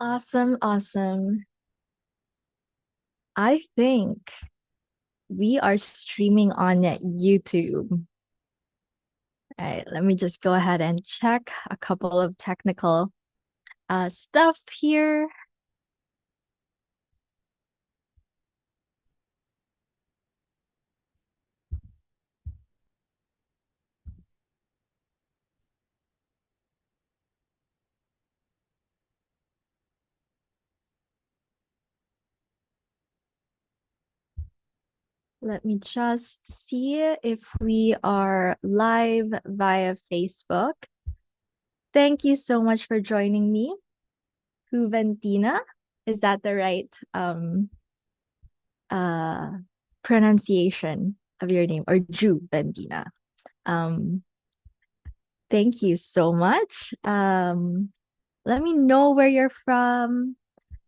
Awesome, awesome. I think we are streaming on YouTube. All right, let me just go ahead and check a couple of technical stuff here. Let me just see if we are live via Facebook. Thank you so much for joining me, Juventina. Is that the right uh pronunciation of your name, or Juventina? Um, thank you so much. Let me know where you're from.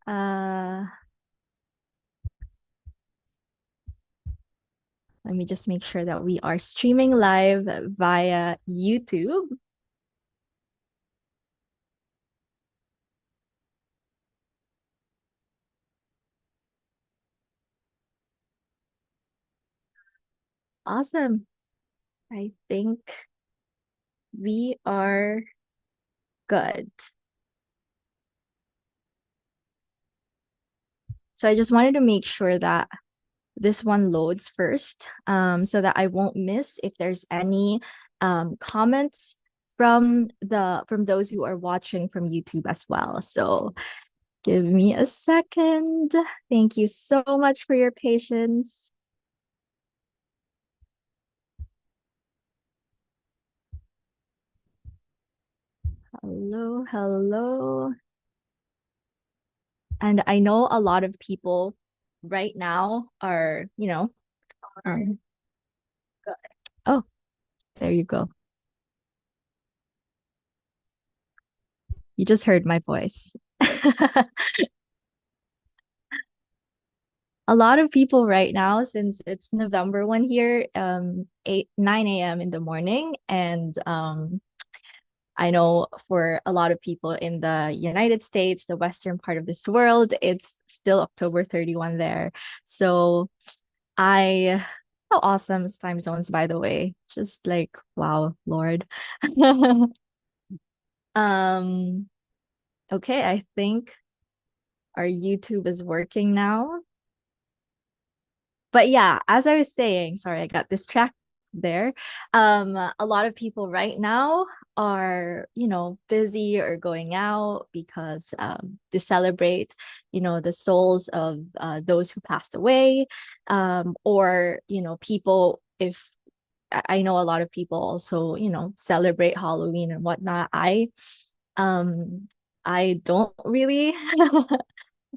Uh, Let me just make sure that we are streaming live via YouTube. Awesome. I think we are good. So I just wanted to make sure that this one loads first, so that I won't miss if there's any comments from those who are watching from YouTube as well. So give me a second. Thank you so much for your patience. Hello, hello. And I know a lot of people right now are, um, oh, there you go. You just heard my voice. A lot of people right now, since it's November 1 here, 9 a.m. in the morning. And I know for a lot of people in the United States, the western part of this world, it's still October 31 there. So I how awesome is time zones, by the way. Just like, wow, Lord. Um, okay, I think our YouTube is working now. But yeah, as I was saying, sorry, I got distracted there. A lot of people right now are, busy or going out because to celebrate, the souls of those who passed away, or people. If I know a lot of people also, celebrate Halloween and whatnot. Um, I don't really.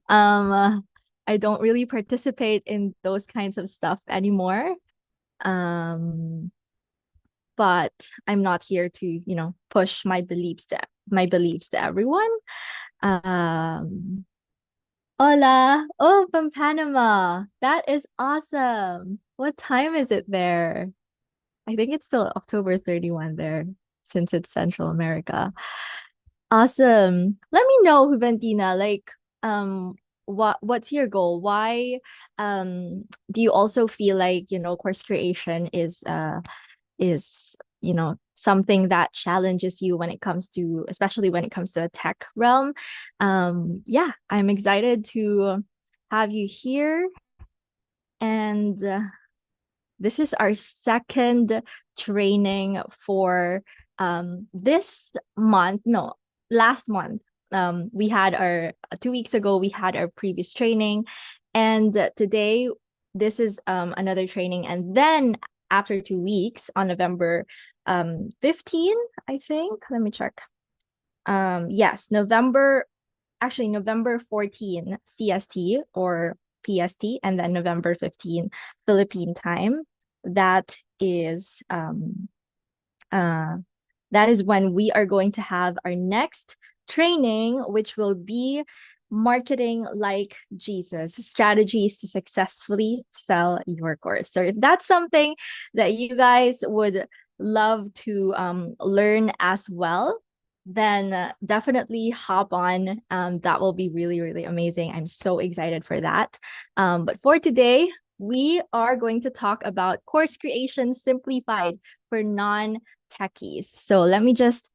Um, I don't really participate in those kinds of stuff anymore. Um, but I'm not here to, push my beliefs to everyone. Um, Hola. Oh, from Panama. That is awesome. What time is it there? I think it's still October 31 there, since it's Central America. Awesome. Let me know, Juventina, like, what's your goal? Why do you also feel like, course creation is, something that challenges you when it comes to, especially when it comes to the tech realm? Yeah, I'm excited to have you here. And this is our second training for this month. No, last month. We had our 2 weeks ago, we had our previous training. And today, this is another training. And then after 2 weeks, on November 15, I think. Let me check. Yes, November 14 CST or PST, and then November 15 Philippine time. That is uh that is when we are going to have our next training, which will be marketing like Jesus, strategies to successfully sell your course. So if that's something that you guys would love to learn as well, then definitely hop on. That will be really, really amazing. I'm so excited for that. But for today, we are going to talk about course creation simplified for non-techies. So let me just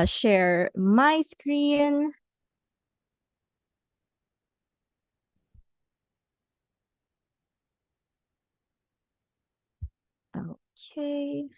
share my screen. Okay.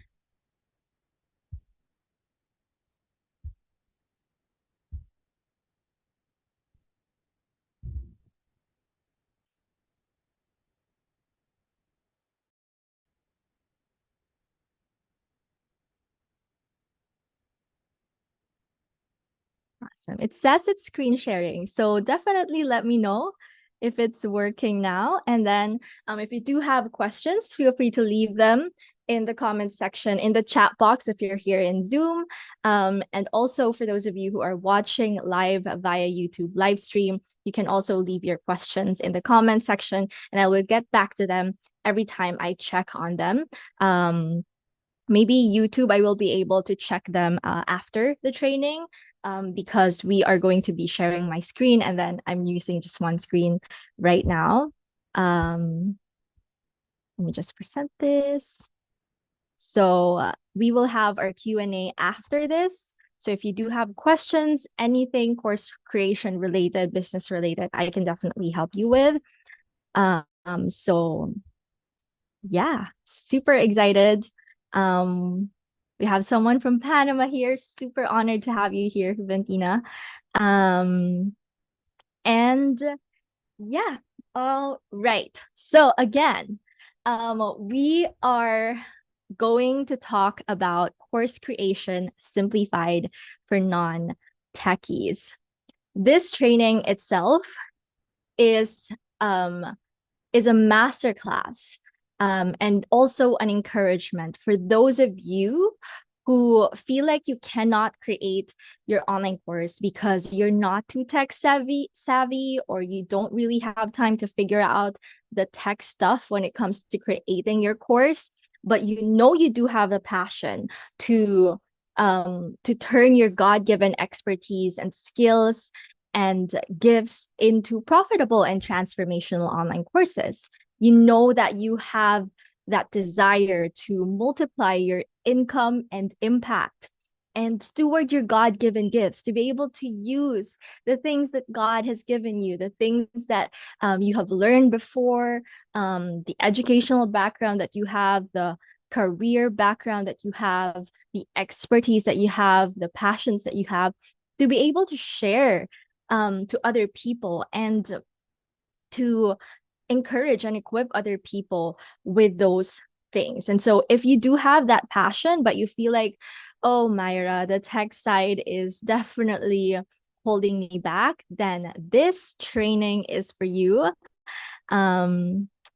Awesome. It says it's screen sharing. So definitely let me know if it's working now. And then if you do have questions, feel free to leave them in the comments section, in the chat box if you're here in Zoom. And also for those of you who are watching live via YouTube live stream, you can also leave your questions in the comment section and I will get back to them every time I check on them. Maybe YouTube, I will be able to check them after the training because we are going to be sharing my screen and then I'm using just one screen right now. Let me just present this. So we will have our Q&A after this. So if you do have questions, anything course creation related, business related, I can definitely help you with. So yeah, super excited. We have someone from Panama here. Super honored to have you here, Juventina. Um, and yeah, all right. So again, we are going to talk about course creation simplified for non-techies. This training itself is um is a masterclass and also an encouragement for those of you who feel like you cannot create your online course because you're not too tech savvy or you don't really have time to figure out the tech stuff when it comes to creating your course, but you know you do have a passion to turn your God-given expertise and skills and gifts into profitable and transformational online courses. You know that you have that desire to multiply your income and impact and steward your God-given gifts, to be able to use the things that God has given you, the things that you have learned before, the educational background that you have, the career background that you have, the expertise that you have, the passions that you have, to be able to share to other people and to encourage and equip other people with those things. And so if you do have that passion, but you feel like, oh, Myrra, the tech side is definitely holding me back, then this training is for you.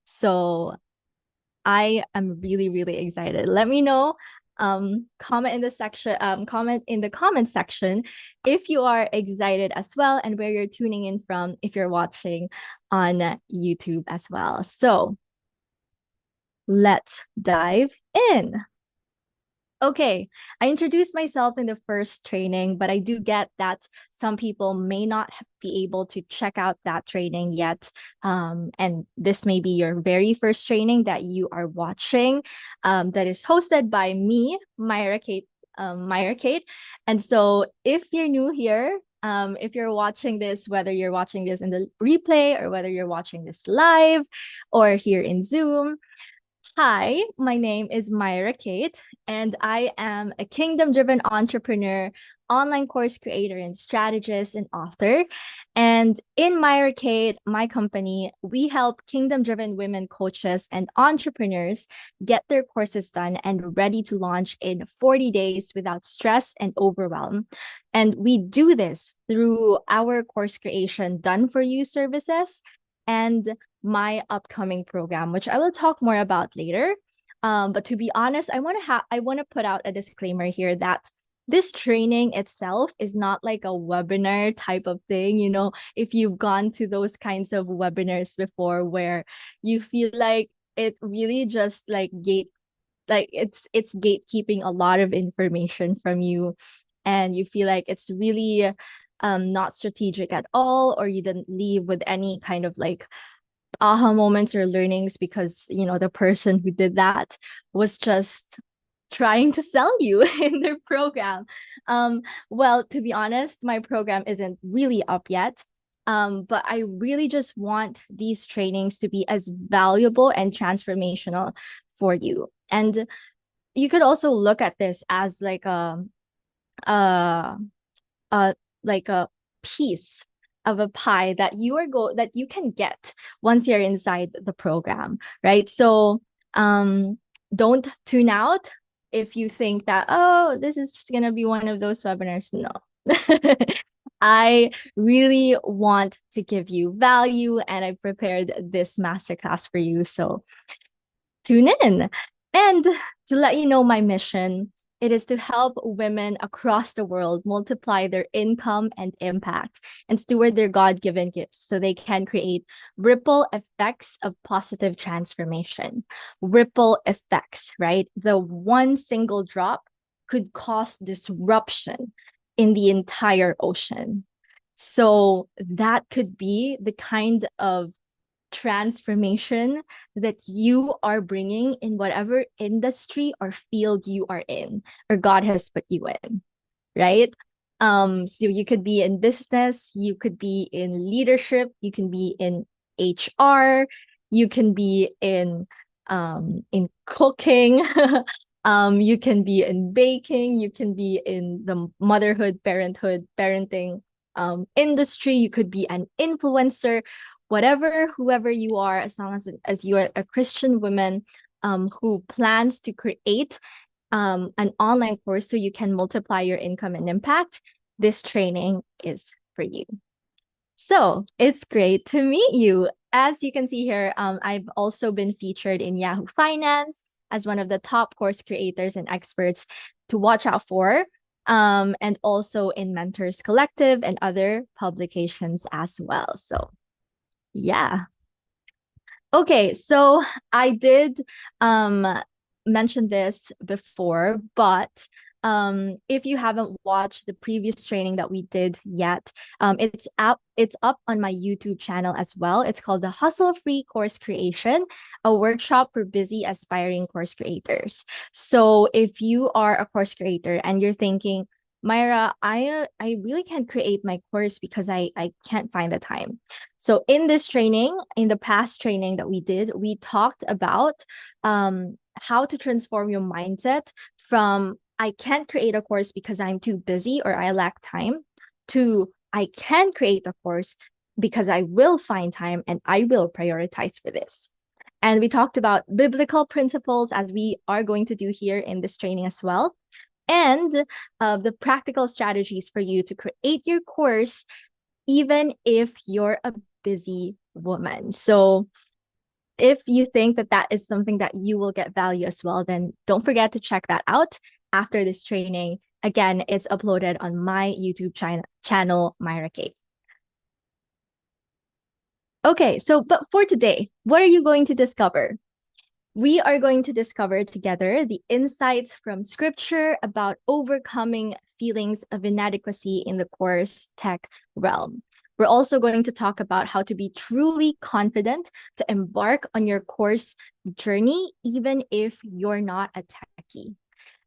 So I am really, really excited. Let me know. Comment in the section, comment in the comment section if you are excited as well and where you're tuning in from if you're watching on YouTube as well. So let's dive in. Okay, I introduced myself in the first training, but I do get that some people may not be able to check out that training yet. And this may be your very first training that you are watching that is hosted by me, Myrra Kate. Myrra Kate. And so if you're new here, if you're watching this, whether you're watching this in the replay or whether you're watching this live or here in Zoom, hi, my name is Myrra Kate, and I am a kingdom-driven entrepreneur, online course creator, and strategist and author. And in Myrra Kate, my company, we help kingdom-driven women coaches and entrepreneurs get their courses done and ready to launch in 40 days without stress and overwhelm. And we do this through our course creation done for you services and my upcoming program, which I will talk more about later. But to be honest, I want to put out a disclaimer here that this training itself is not like a webinar type of thing. You know, if you've gone to those kinds of webinars before where you feel like it really just like it's gatekeeping a lot of information from you, and you feel like it's really not strategic at all, or you didn't leave with any kind of like aha moments or learnings because the person who did that was just trying to sell you in their program. Well, to be honest, my program isn't really up yet. But I really just want these trainings to be as valuable and transformational for you. And you could also look at this as like a uh like a piece of a pie that that you can get once you're inside the program, right? So don't tune out if you think that, oh, this is just gonna be one of those webinars. No. I really want to give you value, and I prepared this masterclass for you. So tune in. And to let you know my mission, it is to help women across the world multiply their income and impact and steward their God-given gifts so they can create ripple effects of positive transformation. Ripple effects, right? The one single drop could cause disruption in the entire ocean. So that could be the kind of transformation that you are bringing in whatever industry or field you are in or God has put you in, right? So you could be in business, you could be in leadership, you can be in HR, you can be in cooking, you can be in baking, you can be in the motherhood, parenthood, parenting industry, you could be an influencer, whatever, whoever you are, as long as you are a Christian woman who plans to create an online course so you can multiply your income and impact, this training is for you. So it's great to meet you. As you can see here, I've also been featured in Yahoo Finance as one of the top course creators and experts to watch out for, and also in Mentors Collective and other publications as well. So yeah. Okay, so I did mention this before, but if you haven't watched the previous training that we did yet, it's up on my YouTube channel as well. It's called the Hustle Free Course Creation, a workshop for busy aspiring course creators. So if you are a course creator and you're thinking, Myrra, I really can't create my course because I can't find the time. So in this training, in the past training that we did, we talked about how to transform your mindset from I can't create a course because I'm too busy or I lack time to I can create a course because I will find time and I will prioritize for this. And we talked about biblical principles as we are going to do here in this training as well. And the practical strategies for you to create your course even if you're a busy woman. So if you think that that is something that you will get value as well, then don't forget to check that out after this training. Again, it's uploaded on my YouTube channel, Myrra Kate. Okay, so but for today, what are you going to discover? We are going to discover together the insights from scripture about overcoming feelings of inadequacy in the course tech realm. We're also going to talk about how to be truly confident to embark on your course journey, even if you're not a techie,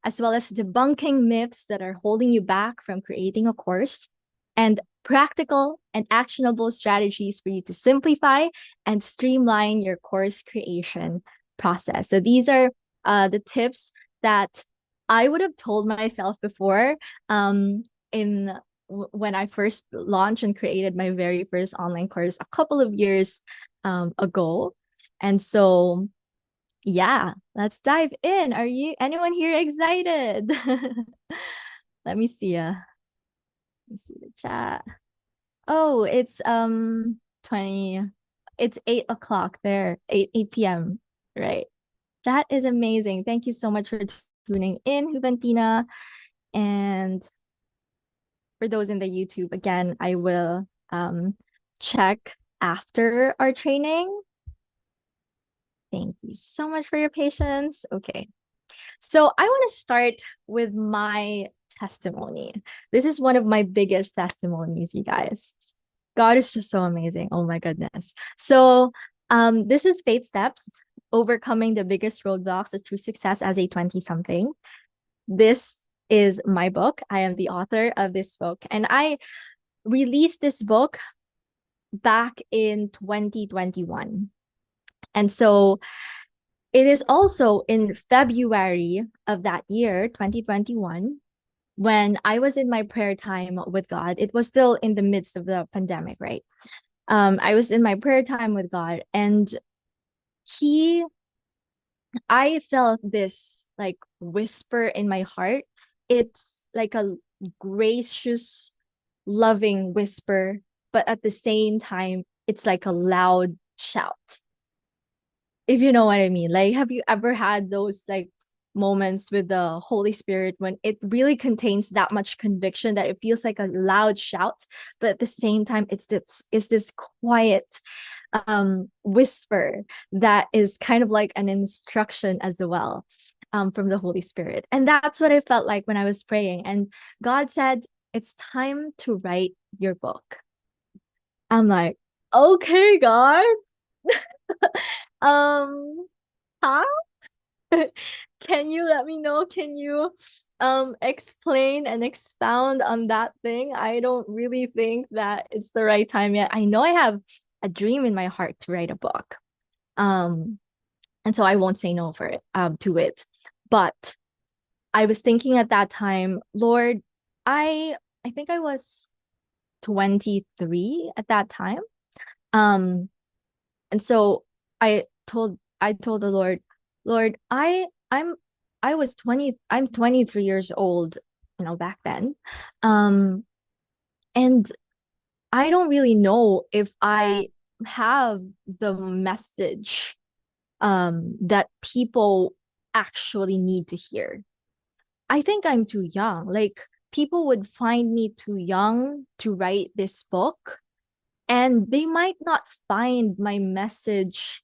as well as debunking myths that are holding you back from creating a course, and practical and actionable strategies for you to simplify and streamline your course creation process. So these are the tips that I would have told myself before when I first launched and created my very first online course a couple of years ago. And so yeah, let's dive in. Are you anyone here excited? Let me see. Let me see the chat. Oh, it's 20. It's 8 o'clock there. 8 p.m. Right. That is amazing. Thank you so much for tuning in, Juventina. And for those in the YouTube, again, I will check after our training. Thank you so much for your patience. Okay. So I want to start with my testimony. This is one of my biggest testimonies, you guys. God is just so amazing. Oh my goodness. So, this is Faith Steps, overcoming the biggest roadblocks to true success as a 20 something. This is my book. I am the author of this book, and I released this book back in 2021. And so it is also in February of that year, 2021, when I was in my prayer time with God. It was still in the midst of the pandemic, right? I was in my prayer time with God, and I felt this like whisper in my heart. It's like a gracious, loving whisper, but at the same time, it's like a loud shout. If you know what I mean. Like, have you ever had those like moments with the Holy Spirit when it really contains that much conviction that it feels like a loud shout, but at the same time, it's this quiet whisper that is kind of like an instruction as well, from the Holy Spirit. And that's what I felt like when I was praying. And God said, it's time to write your book. I'm like, okay, God. um huh? Can you let me know? Can you explain and expound on that thing? I don't really think that it's the right time yet. I know I have a dream in my heart to write a book. Um and so I won't say no for it to it. But I was thinking at that time, Lord, I think I was 23 at that time. Um and so I told the Lord, Lord, I was 20, I'm 23 years old, back then. Um, and I don't really know if I have the message that people actually need to hear. I think I'm too young. Like, people would find me too young to write this book, and they might not find my message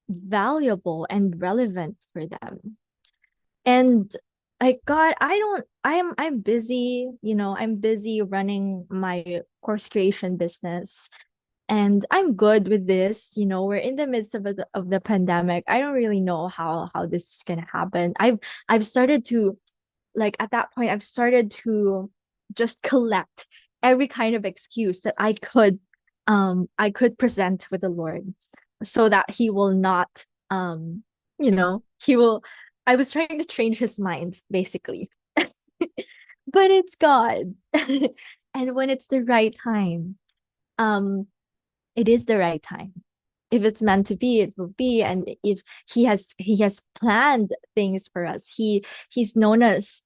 valuable and relevant for them. And like, God, I'm busy, I'm busy running my course creation business, and I'm good with this. We're in the midst of the pandemic. I don't really know how this is gonna happen. I've started to, like, at that point, I've started to just collect every kind of excuse that I could present with the Lord, so that he will not, he will I was trying to change his mind, basically. But it's God. And when it's the right time, um it is the right time. If it's meant to be, it will be. And if he has planned things for us, he's known us,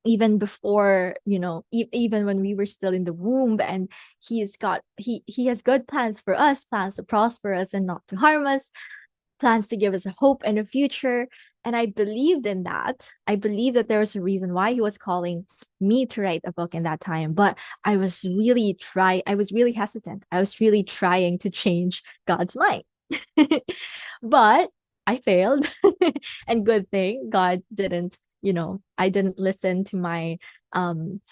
even before, even when we were still in the womb. And he has good plans for us, plans to prosper us and not to harm us, plans to give us a hope and a future. And I believed in that. I believe that there was a reason why he was calling me to write a book in that time. But I was really hesitant. I was really trying to change God's mind. But I failed. And good thing God didn't, I didn't listen to my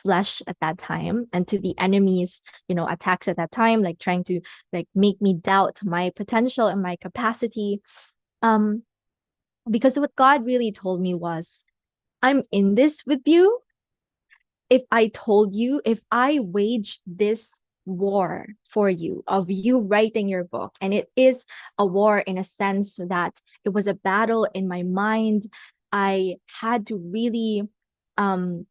flesh at that time, and to the enemy's, attacks at that time, like trying to, like, make me doubt my potential and my capacity. Um, because what God really told me was, I'm in this with you. If I waged this war for you, of you writing your book, and it is a war in a sense that it was a battle in my mind. I had to really, um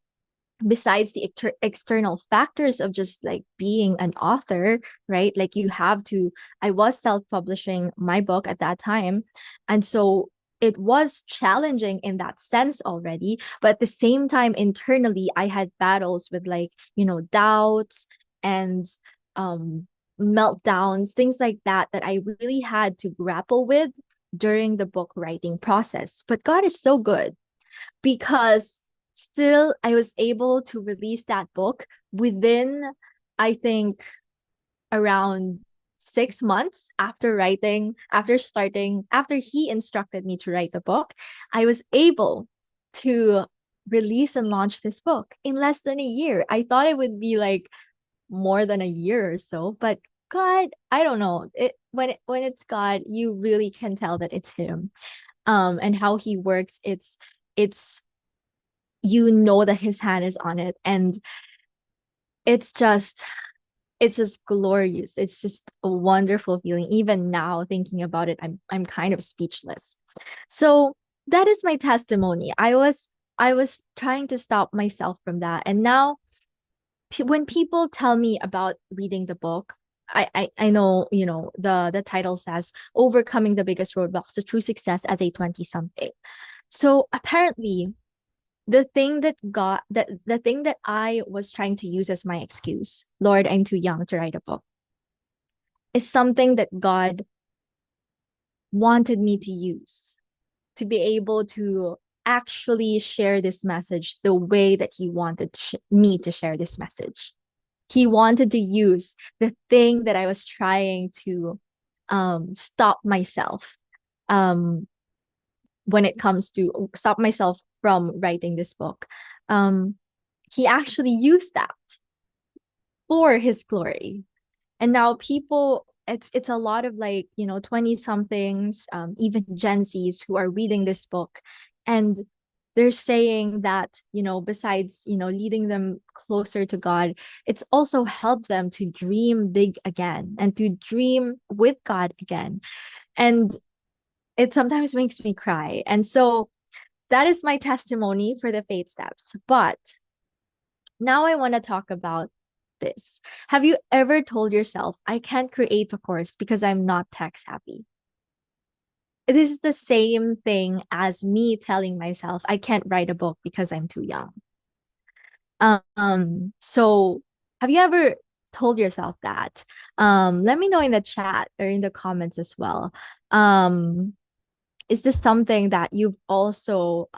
besides the external factors of just like being an author, right? Like, I was self-publishing my book at that time. And so it was challenging in that sense already. But at the same time, internally, I had battles with, like, doubts and meltdowns, things like that I really had to grapple with during the book writing process. But God is so good, because still I was able to release that book within, I think, around 6 months after he instructed me to write the book. I was able to release and launch this book in less than a year. I thought it would be like more than a year or so, but God, I don't know. When it's God, you really can tell that it's him. And how he works, it's you know that his hand is on it, and it's just it's just glorious. It's just a wonderful feeling. Even now thinking about it, I'm kind of speechless. So that is my testimony. I was trying to stop myself from that. And now when people tell me about reading the book, I know, the title says overcoming the biggest roadblocks to true success as a 20 something. So apparently the thing that I was trying to use as my excuse, Lord, I'm too young to write a book, is something that God wanted me to use to be able to actually share this message the way that he wanted me to share this message. He wanted to use the thing that I was trying to stop myself, um, when it comes to stop myself from writing this book. Um, he actually used that for his glory. And now people, it's a lot of, like, 20 somethings, even Gen Zs who are reading this book, and they're saying that, besides, leading them closer to God, it's also helped them to dream big again and to dream with God again. And it sometimes makes me cry. And so that is my testimony for the faith steps. But now I want to talk about this. Have you ever told yourself, I can't create a course because I'm not tech savvy? This is the same thing as me telling myself, I can't write a book because I'm too young. So have you ever told yourself that? Let me know in the chat or in the comments as well. Is this something that you've also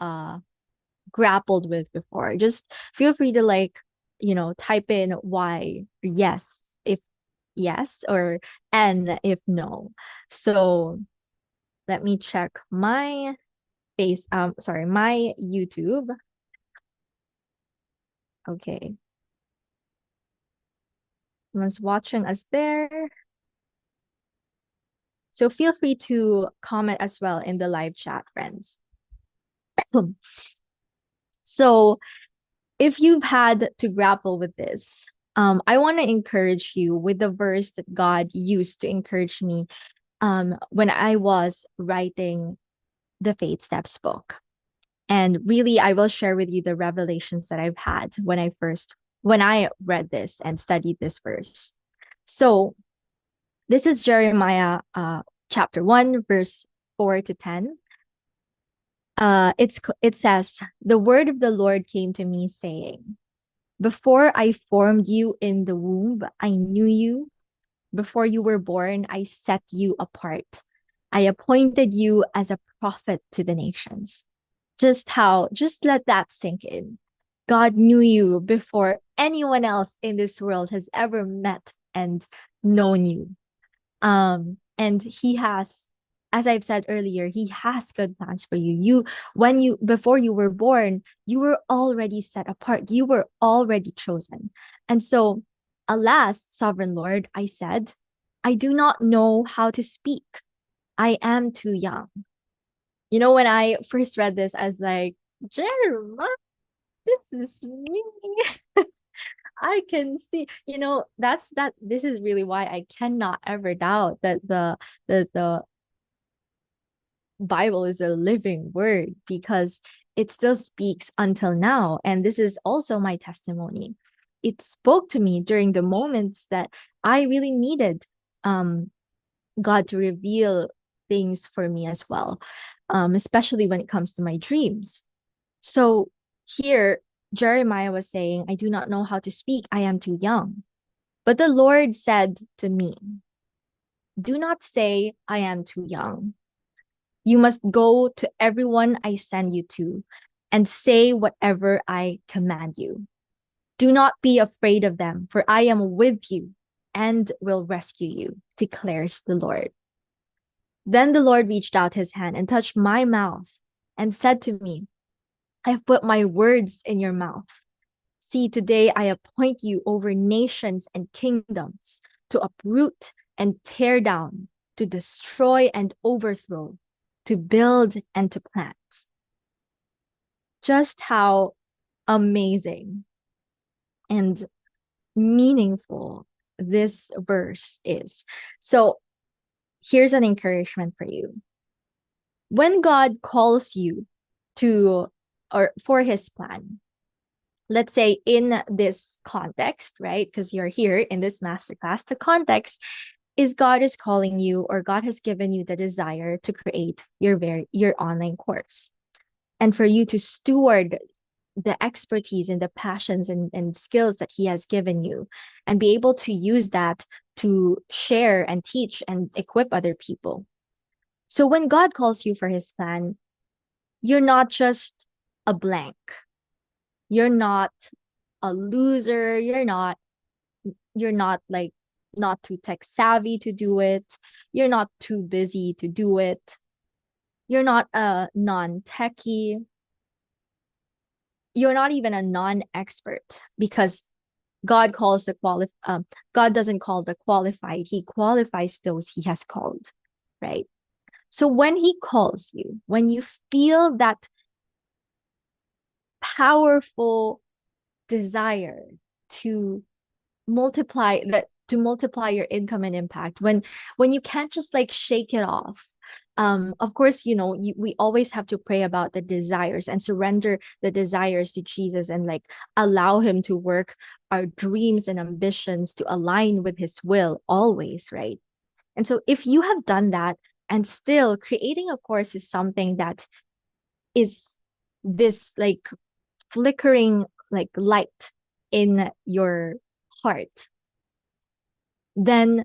grappled with before? Just feel free to, like, type in why yes if yes, or and if no. So let me check my my YouTube. Okay. Someone's watching us there. So feel free to comment as well in the live chat, friends. So if you've had to grapple with this, I want to encourage you with the verse that God used to encourage me when I was writing the Faith Steps book. And really, I will share with you the revelations that I've had when I read this and studied this verse. So this is Jeremiah chapter 1, verse 4 to 10. It says, the word of the Lord came to me saying, before I formed you in the womb, I knew you. Before you were born, I set you apart. I appointed you as a prophet to the nations. Just let that sink in. God knew you before anyone else in this world has ever met and known you. And he has, as I've said earlier, he has good plans for you. Before you were born, you were already set apart. You were already chosen. And so, alas, sovereign Lord, I said, I do not know how to speak. I am too young. When I first read this, I was like, Jeremiah, this is me. I can see, this is really why I cannot ever doubt that the Bible is a living word, because it still speaks until now. And this is also my testimony. It spoke to me during the moments that I really needed God to reveal things for me as well, especially when it comes to my dreams. So here, Jeremiah was saying, I do not know how to speak. I am too young. But the Lord said to me, do not say, I am too young. You must go to everyone I send you to and say whatever I command you. Do not be afraid of them, for I am with you and will rescue you, declares the Lord. Then the Lord reached out his hand and touched my mouth and said to me, I've put my words in your mouth. See, today I appoint you over nations and kingdoms to uproot and tear down, to destroy and overthrow, to build and to plant. Just how amazing and meaningful this verse is. So here's an encouragement for you. When God calls you to or for his plan, let's say in this context, right? Because you're here in this masterclass, the context is God is calling you, or God has given you the desire to create your online course, and for you to steward the expertise and the passions and skills that he has given you, and be able to use that to share and teach and equip other people. So when God calls you for his plan, you're not just a blank. You're not a loser. You're not like not too tech savvy to do it. You're not too busy to do it. You're not a non-techie. You're not even a non-expert, because God doesn't call the qualified. He qualifies those he has called, right? So when he calls you, when you feel that powerful desire to multiply your income and impact, when you can't just like shake it off, of course, we always have to pray about the desires and surrender the desires to Jesus, and like allow him to work our dreams and ambitions to align with his will always, right? And so if you have done that, and still creating a course is something that is this like flickering like light in your heart, then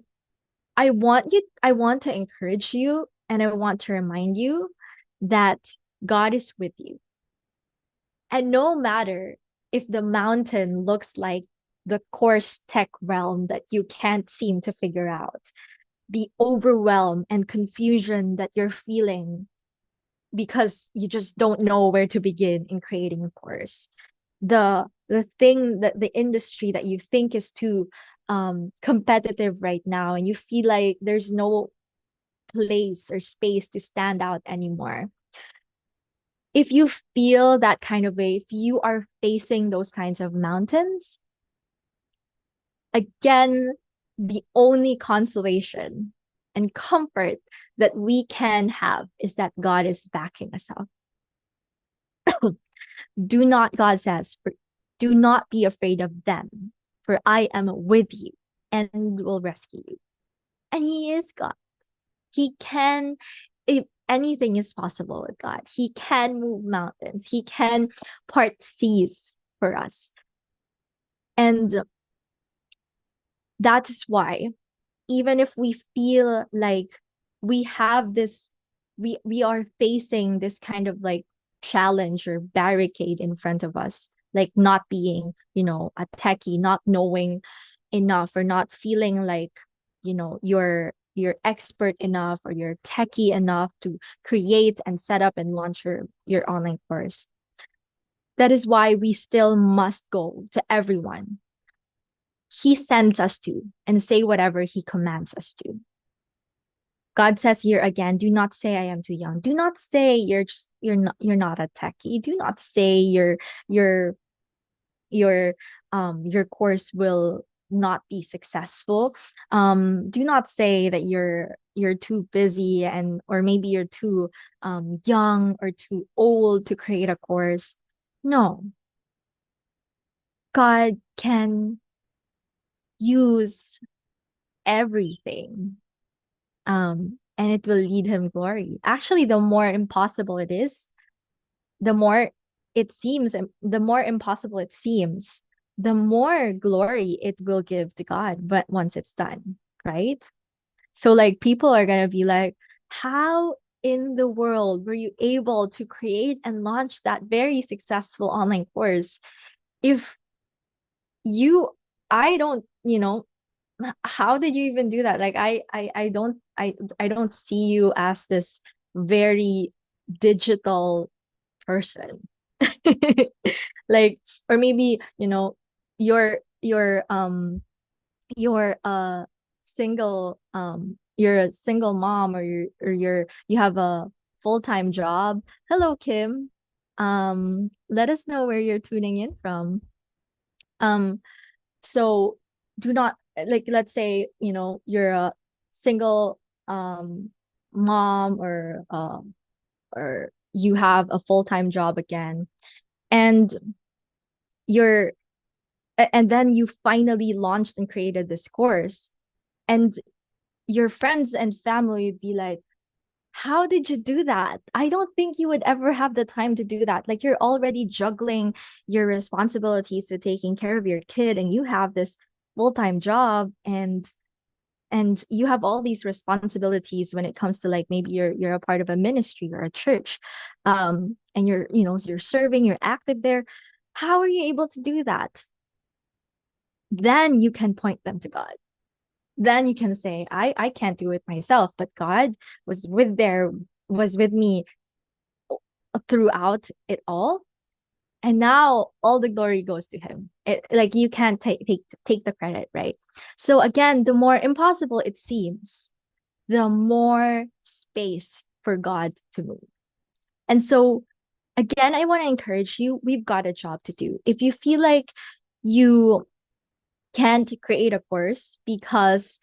I want to encourage you, and I want to remind you that God is with you. And no matter if the mountain looks like the course tech realm that you can't seem to figure out, the overwhelm and confusion that you're feeling because you just don't know where to begin in creating a course, the thing that the industry that you think is too competitive right now, and you feel like there's no place or space to stand out anymore. If you feel that kind of way, if you are facing those kinds of mountains, again, the only consolation and comfort that we can have is that God is backing us up. God says, do not be afraid of them, for I am with you and will rescue you. And he is God. He can, if anything is possible with God, he can move mountains. He can part seas for us. And that is why, even if we feel like we have this, we are facing this kind of like challenge or barricade in front of us, like not being, a techie, not knowing enough, or not feeling like, you're expert enough, or you're techie enough to create and set up and launch your online course. That is why we still must go to everyone he sends us to and say whatever he commands us to. God says here again, do not say I am too young. Do not say you're not a techie. Do not say your your course will not be successful. Do not say that you're too busy, or maybe you're too young or too old to create a course. No. God can use everything, and it will lead him glory. Actually, the more impossible it is, the more the more impossible it seems, the more glory it will give to God, but once it's done, right? So like people are gonna be like, how in the world were you able to create and launch that very successful online course if you I don't, how did you even do that? Like I don't see you as this very digital person. Like, or maybe, you're you're um you're a you're a single mom, or you have a full-time job. Hello, Kim. Let us know where you're tuning in from. Um, so do not, like, let's say, you're a single mom, or you have a full-time job again, and you're and then you finally launched and created this course, and your friends and family would be like, how did you do that? I don't think you would ever have the time to do that. Like, you're already juggling your responsibilities to taking care of your kid, and you have this full-time job, and you have all these responsibilities when it comes to, like, maybe you're a part of a ministry or a church, and you're serving, you're active there. How are you able to do that? Then you can point them to God. Then you can say, I can't do it myself, but God was with me throughout it all, and now all the glory goes to him. Like, you can't take the credit, right? So again, the more impossible it seems, the more space for God to move. And so again, I want to encourage you, we've got a job to do. If you feel like you can't create a course because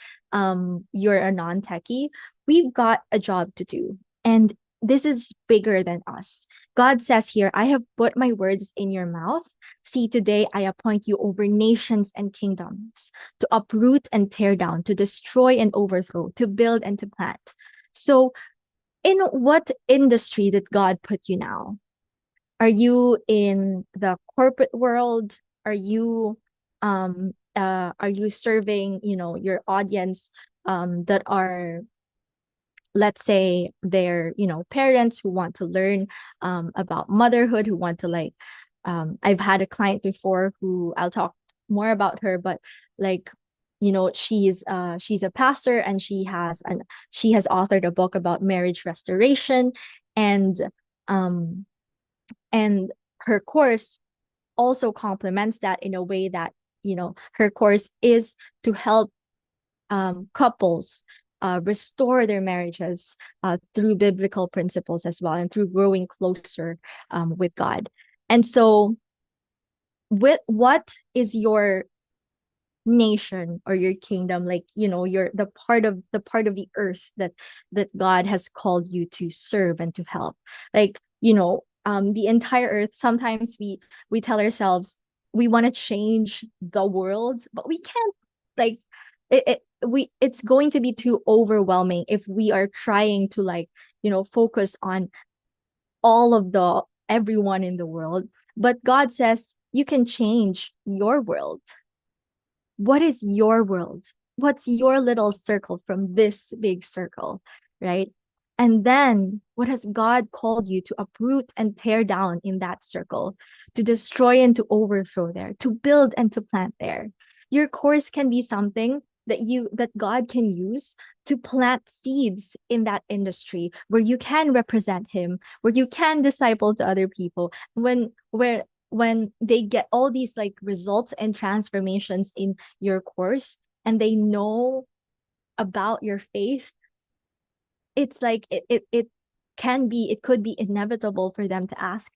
you're a non-techie, we've got a job to do. And this is bigger than us. God says here, I have put my words in your mouth. See, today I appoint you over nations and kingdoms, to uproot and tear down, to destroy and overthrow, to build and to plant. So in what industry did God put you now? Are you in the corporate world? Are you serving, your audience, that are, let's say, they're, parents who want to learn about motherhood, who want to, like, I've had a client before who, I'll talk more about her, but, like, she's a pastor, and she has authored a book about marriage restoration, and um and her course also complements that in a way that, her course is to help couples restore their marriages through biblical principles as well, and through growing closer with God. And so, with what is your nation or your kingdom, like, you're the part of the earth that God has called you to serve and to help, like, the entire earth. Sometimes we tell ourselves we want to change the world, but we can't, like, it's going to be too overwhelming if we are trying to, like, focus on all of the everyone in the world. But God says you can change your world. What is your world? What's your little circle from this big circle, right? And then what has God called you to uproot and tear down in that circle, to destroy and to overthrow there, to build and to plant there? Your course can be something that God can use to plant seeds in that industry where you can represent him, where you can disciple to other people, when they get all these, like, results and transformations in your course, and they know about your faith. It's like it could be inevitable for them to ask,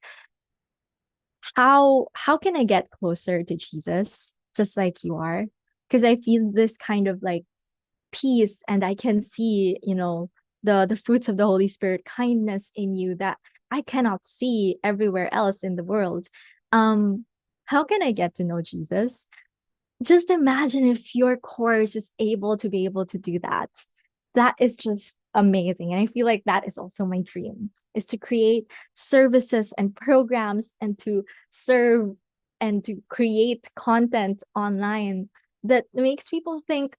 how can I get closer to Jesus, just like you are? Because I feel this kind of, like, peace, and I can see, the fruits of the Holy Spirit, kindness in you, that I cannot see everywhere else in the world. um how can I get to know Jesus? Just imagine if your course is able to do that. That is just amazing. And I feel like that is also my dream, is to create services and programs, and to serve and to create content online that makes people think,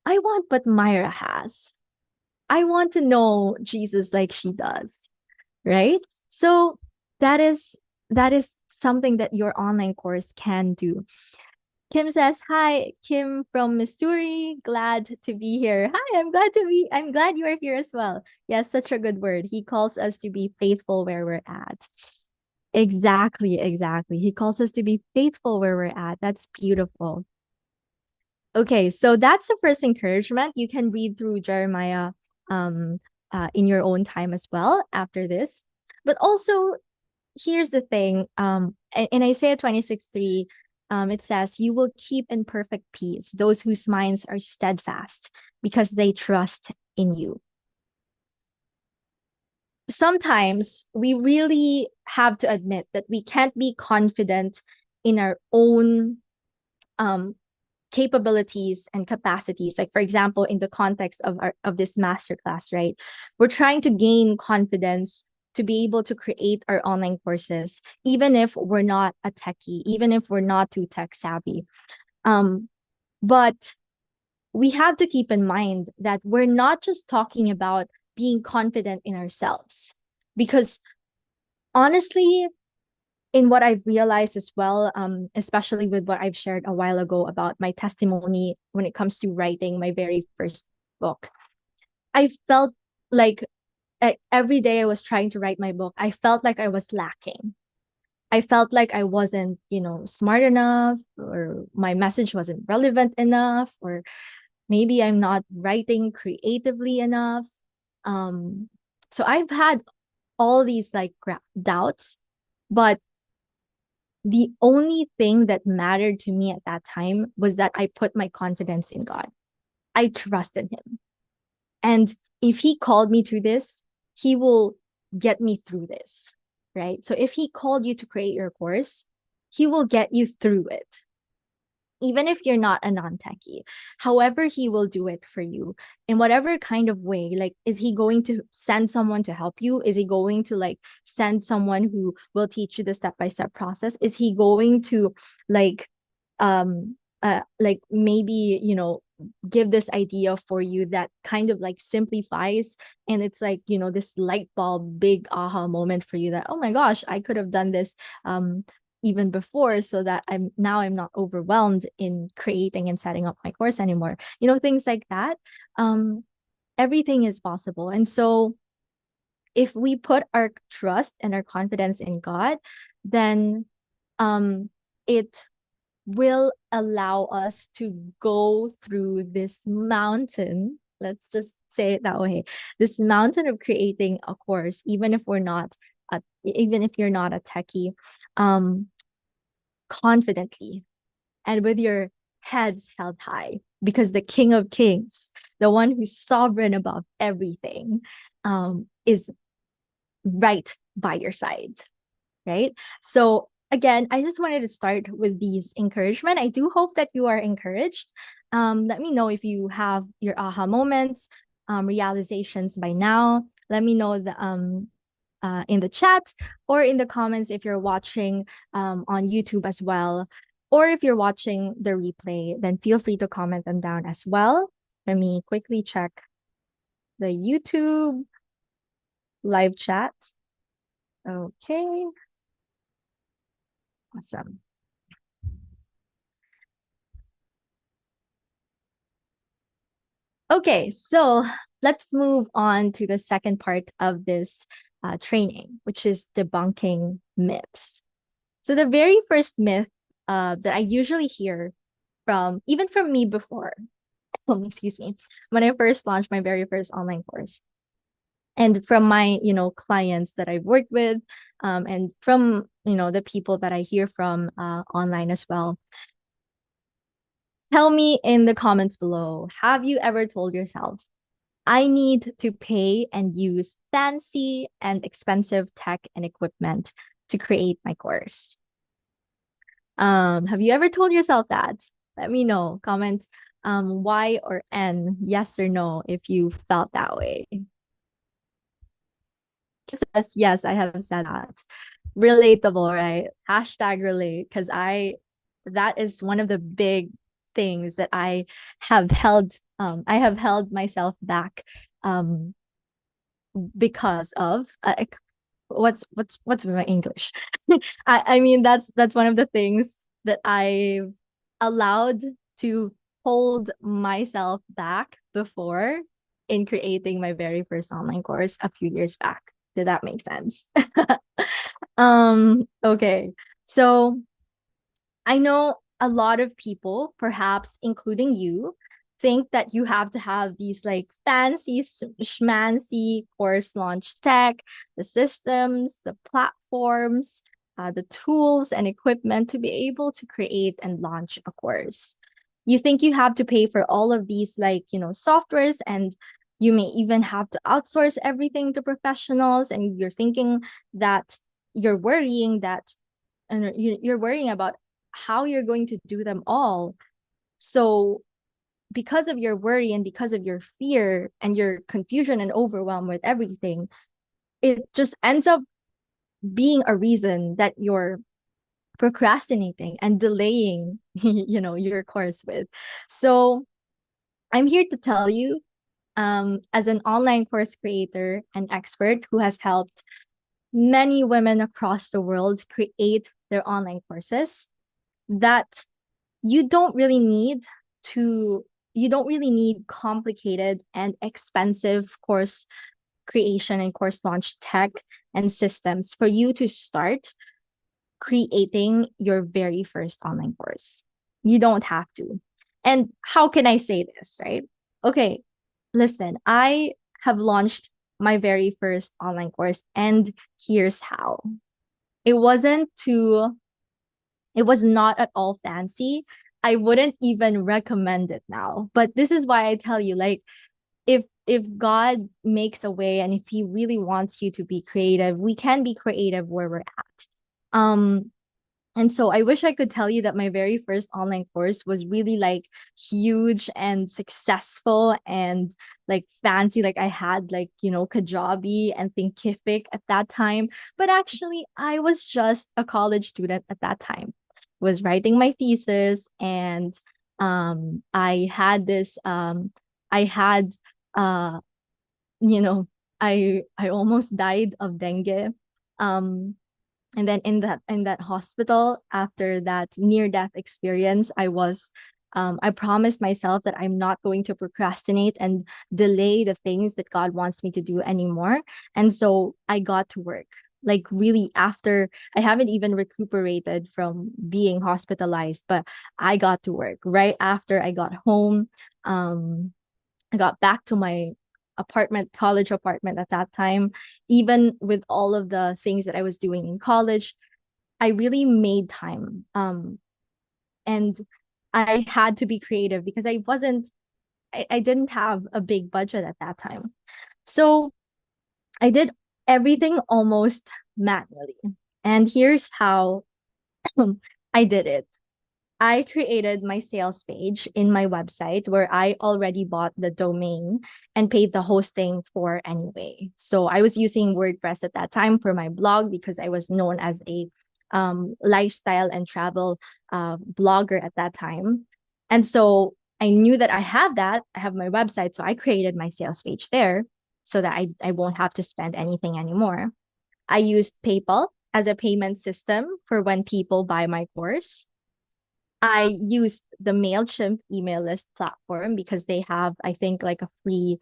I want what Myra has. I want to know Jesus like she does, right? So that is something that your online course can do. Kim says, "Hi, Kim from Missouri. Glad to be here." Hi, I'm glad you are here as well. Yes, such a good word. He calls us to be faithful where we're at. Exactly, exactly. He calls us to be faithful where we're at. That's beautiful. Okay, so that's the first encouragement. You can read through Jeremiah um in your own time as well after this. But also here's the thing. In Isaiah 26:3, it says, "You will keep in perfect peace those whose minds are steadfast because they trust in you." Sometimes we really have to admit that we can't be confident in our own um capabilities and capacities. Like for example, in the context of this masterclass, right, we're trying to gain confidence to be able to create our online courses even if we're not a techie, even if we're not too tech savvy. But we have to keep in mind that we're not just talking about being confident in ourselves, because honestly, in what I've realized as well, especially with what I've shared a while ago about my testimony when it comes to writing my very first book, I felt like every day I was trying to write my book, I felt like I was lacking. I felt like I wasn't, smart enough, or my message wasn't relevant enough, or maybe I'm not writing creatively enough. Um, so I've had all these like doubts, but the only thing that mattered to me at that time was that I put my confidence in God. I trusted Him. And if He called me to this, He will get me through this, right? So if He called you to create your course, He will get you through it, even if you're not a non-techie. However, he will do it for you in whatever kind of way. Like, is he going to send someone to help you? Is he going to like send someone who will teach you the step-by-step process? Is he going to like like maybe, give this idea for you that kind of like simplifies, and it's like, this light bulb big aha moment for you that, oh my gosh, I could have done this even before, so that I'm not overwhelmed in creating and setting up my course anymore. Things like that. Um, Everything is possible. And so if we put our trust and our confidence in God, then it will allow us to go through this mountain. Let's just say it that way. This mountain of creating a course, even if you're not a techie, um, confidently and with your heads held high, because the King of Kings, the one who's sovereign above everything, is right by your side, right? So again, I just wanted to start with these encouragement. I do hope that you are encouraged. Let me know if you have your aha moments, realizations by now. Let me know in the chat or in the comments if you're watching on YouTube as well. Or if you're watching the replay, then feel free to comment them down as well. Let me quickly check the YouTube live chat. Okay, awesome. Okay, so let's move on to the second part of this training, which is debunking myths. So the very first myth that I usually hear even from me before, excuse me, when I first launched my very first online course, and from my, clients that I've worked with, and from, the people that I hear from online as well. Tell me in the comments below, have you ever told yourself, I need to pay and use fancy and expensive tech and equipment to create my course? Have you ever told yourself that? Let me know. Comment Y or N, yes or no, if you felt that way. Says, yes, I have said that. Relatable, right? Hashtag relate, because that is one of the big things that I have held myself back um because of what's my English? I mean, that's one of the things that I've allowed to hold myself back before in creating my very first online course a few years back. Did that make sense? Okay. So I know a lot of people, perhaps including you, think that you have to have these like fancy schmancy course launch tech, the systems, the platforms, the tools and equipment to be able to create and launch a course. You think you have to pay for all of these like, softwares, and you may even have to outsource everything to professionals, and you're thinking that you're worrying that and you're worrying about how you're going to do them all. So, because of your worry and because of your fear and your confusion and overwhelm with everything, it just ends up being a reason that you're procrastinating and delaying, your course with. So, I'm here to tell you, as an online course creator and expert who has helped many women across the world create their online courses, that you don't really need you don't really need complicated and expensive course creation and course launch tech and systems for you to start creating your very first online course. You don't have to. And how can I say this, right? Okay, listen, I have launched my very first online course, and here's how. It wasn't too it was not at all fancy. I wouldn't even recommend it now. But this is why I tell you, like, if God makes a way and if he really wants you to be creative, we can be creative where we're at. Um, and so I wish I could tell you that my very first online course was really like huge and successful and like fancy. Like I had like, Kajabi and Thinkific at that time. But actually, I was just a college student at that time. Was writing my thesis, and I had this I had uh you know I almost died of dengue. Um and then in that hospital, after that near death experience, I promised myself that I'm not going to procrastinate and delay the things that God wants me to do anymore. And so I got to work, like really, after I haven't even recuperated from being hospitalized, but I got to work right after I got home. I got back to my college apartment at that time. Even with all of the things that I was doing in college, I really made time. And I had to be creative because I didn't have a big budget at that time. So I did everything almost manually. And here's how I did it. I created my sales page in my website where I already bought the domain and paid the hosting for anyway. So I was using WordPress at that time for my blog because I was known as a lifestyle and travel blogger at that time. And so I knew that I have my website. So I created my sales page there so that I won't have to spend anything anymore. I used PayPal as a payment system for when people buy my course. I used the MailChimp email list platform because they have, I think, like a free,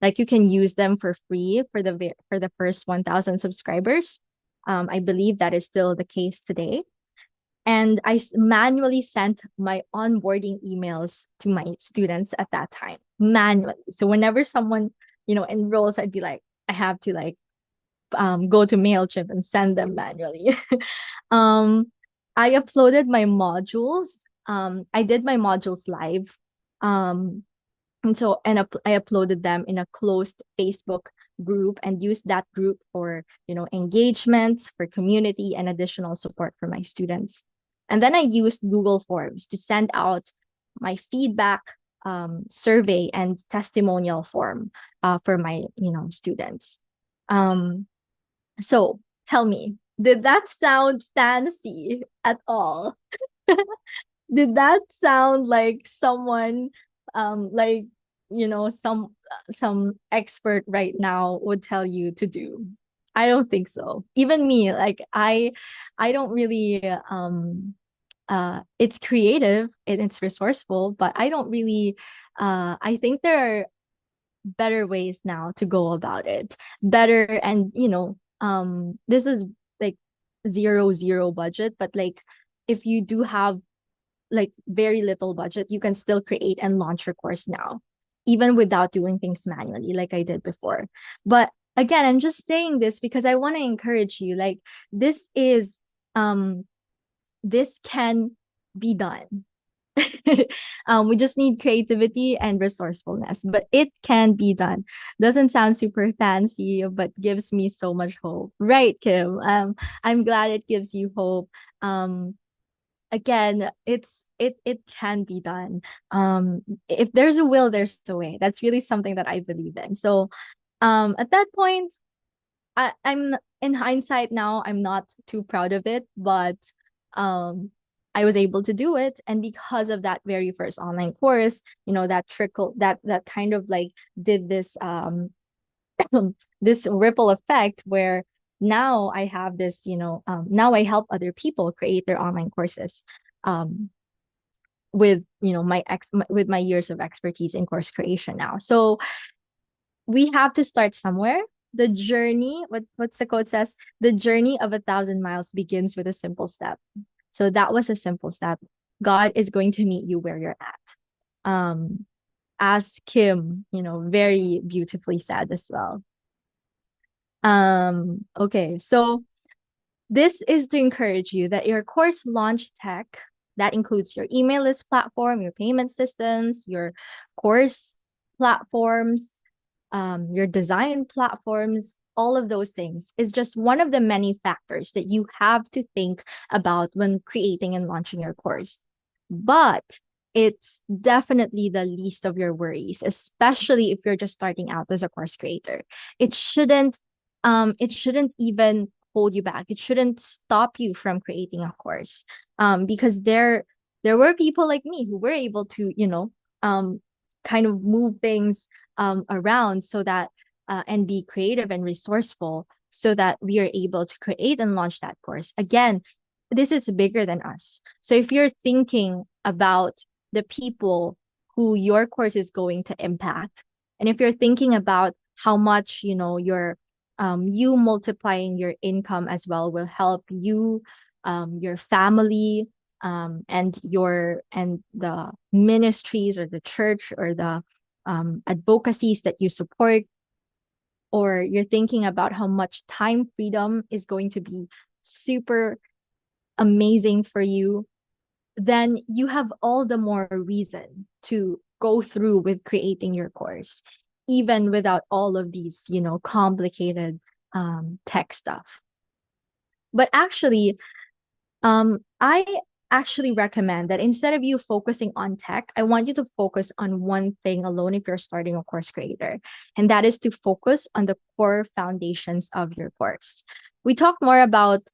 like you can use them for free for the first 1,000 subscribers. I believe that is still the case today. And manually sent my onboarding emails to my students at that time, manually. So whenever someone, enrolls, I'd be like, I have to like go to MailChimp and send them manually. um, I uploaded my modules. I did my modules live. Um, I uploaded them in a closed Facebook group and used that group for, engagements, for community and additional support for my students. And then I used Google Forms to send out my feedback survey and testimonial form for my, students. Um, so tell me, did that sound fancy at all? Did that sound like someone like some expert right now would tell you to do? I don't think so. Even me, like I don't really it's creative and it's resourceful, but I don't really I think there are better ways now to go about it. Better and this is like zero budget, but like if you do have like very little budget, you can still create and launch your course now, even without doing things manually like I did before. But again, I'm just saying this because I want to encourage you. Like this is this can be done. We just need creativity and resourcefulness, but it can be done. Doesn't sound super fancy, but gives me so much hope, right, Kim? I'm glad it gives you hope. Again, it can be done. If there's a will, there's a way. That's really something that I believe in. So at that point, I'm in hindsight now, I'm not too proud of it, but um I was able to do it. And because of that very first online course, that trickle that kind of like did this this ripple effect where now I have this, now I help other people create their online courses um with with my years of expertise in course creation now. So we have to start somewhere. The journey, what's the quote says? The journey of 1,000 miles begins with a simple step. So that was a simple step. God is going to meet you where you're at. As Kim, very beautifully said as well. Okay, so this is to encourage you that your course launch tech, that includes your email list platform, your payment systems, your course platforms, your design platforms, all of those things is just one of the many factors that you have to think about when creating and launching your course. But it's definitely the least of your worries, especially if you're just starting out as a course creator. It shouldn't even hold you back. It shouldn't stop you from creating a course. Because there were people like me who were able to, kind of move things around so that and be creative and resourceful so that we are able to create and launch that course. Again, this is bigger than us. So if you're thinking about the people who your course is going to impact, and if you're thinking about how much, you multiplying your income as well will help you, your family, and the ministries or the church or the advocacies that you support, or you're thinking about how much time freedom is going to be super amazing for you, then you have all the more reason to go through with creating your course, even without all of these, complicated tech stuff. But actually, I actually recommend that instead of you focusing on tech, I want you to focus on one thing alone if you're starting a course creator, and that is to focus on the core foundations of your course. We talked more about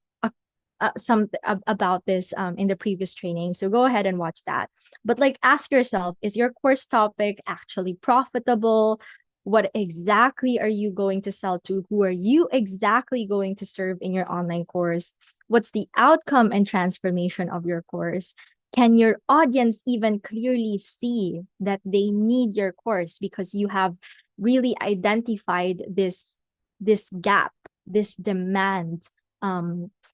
about this in the previous training, so go ahead and watch that. But like, ask yourself, is your course topic actually profitable? What exactly are you going to sell to? Who are you exactly going to serve in your online course? What's the outcome and transformation of your course? Can your audience even clearly see that they need your course because you have really identified this gap, this demand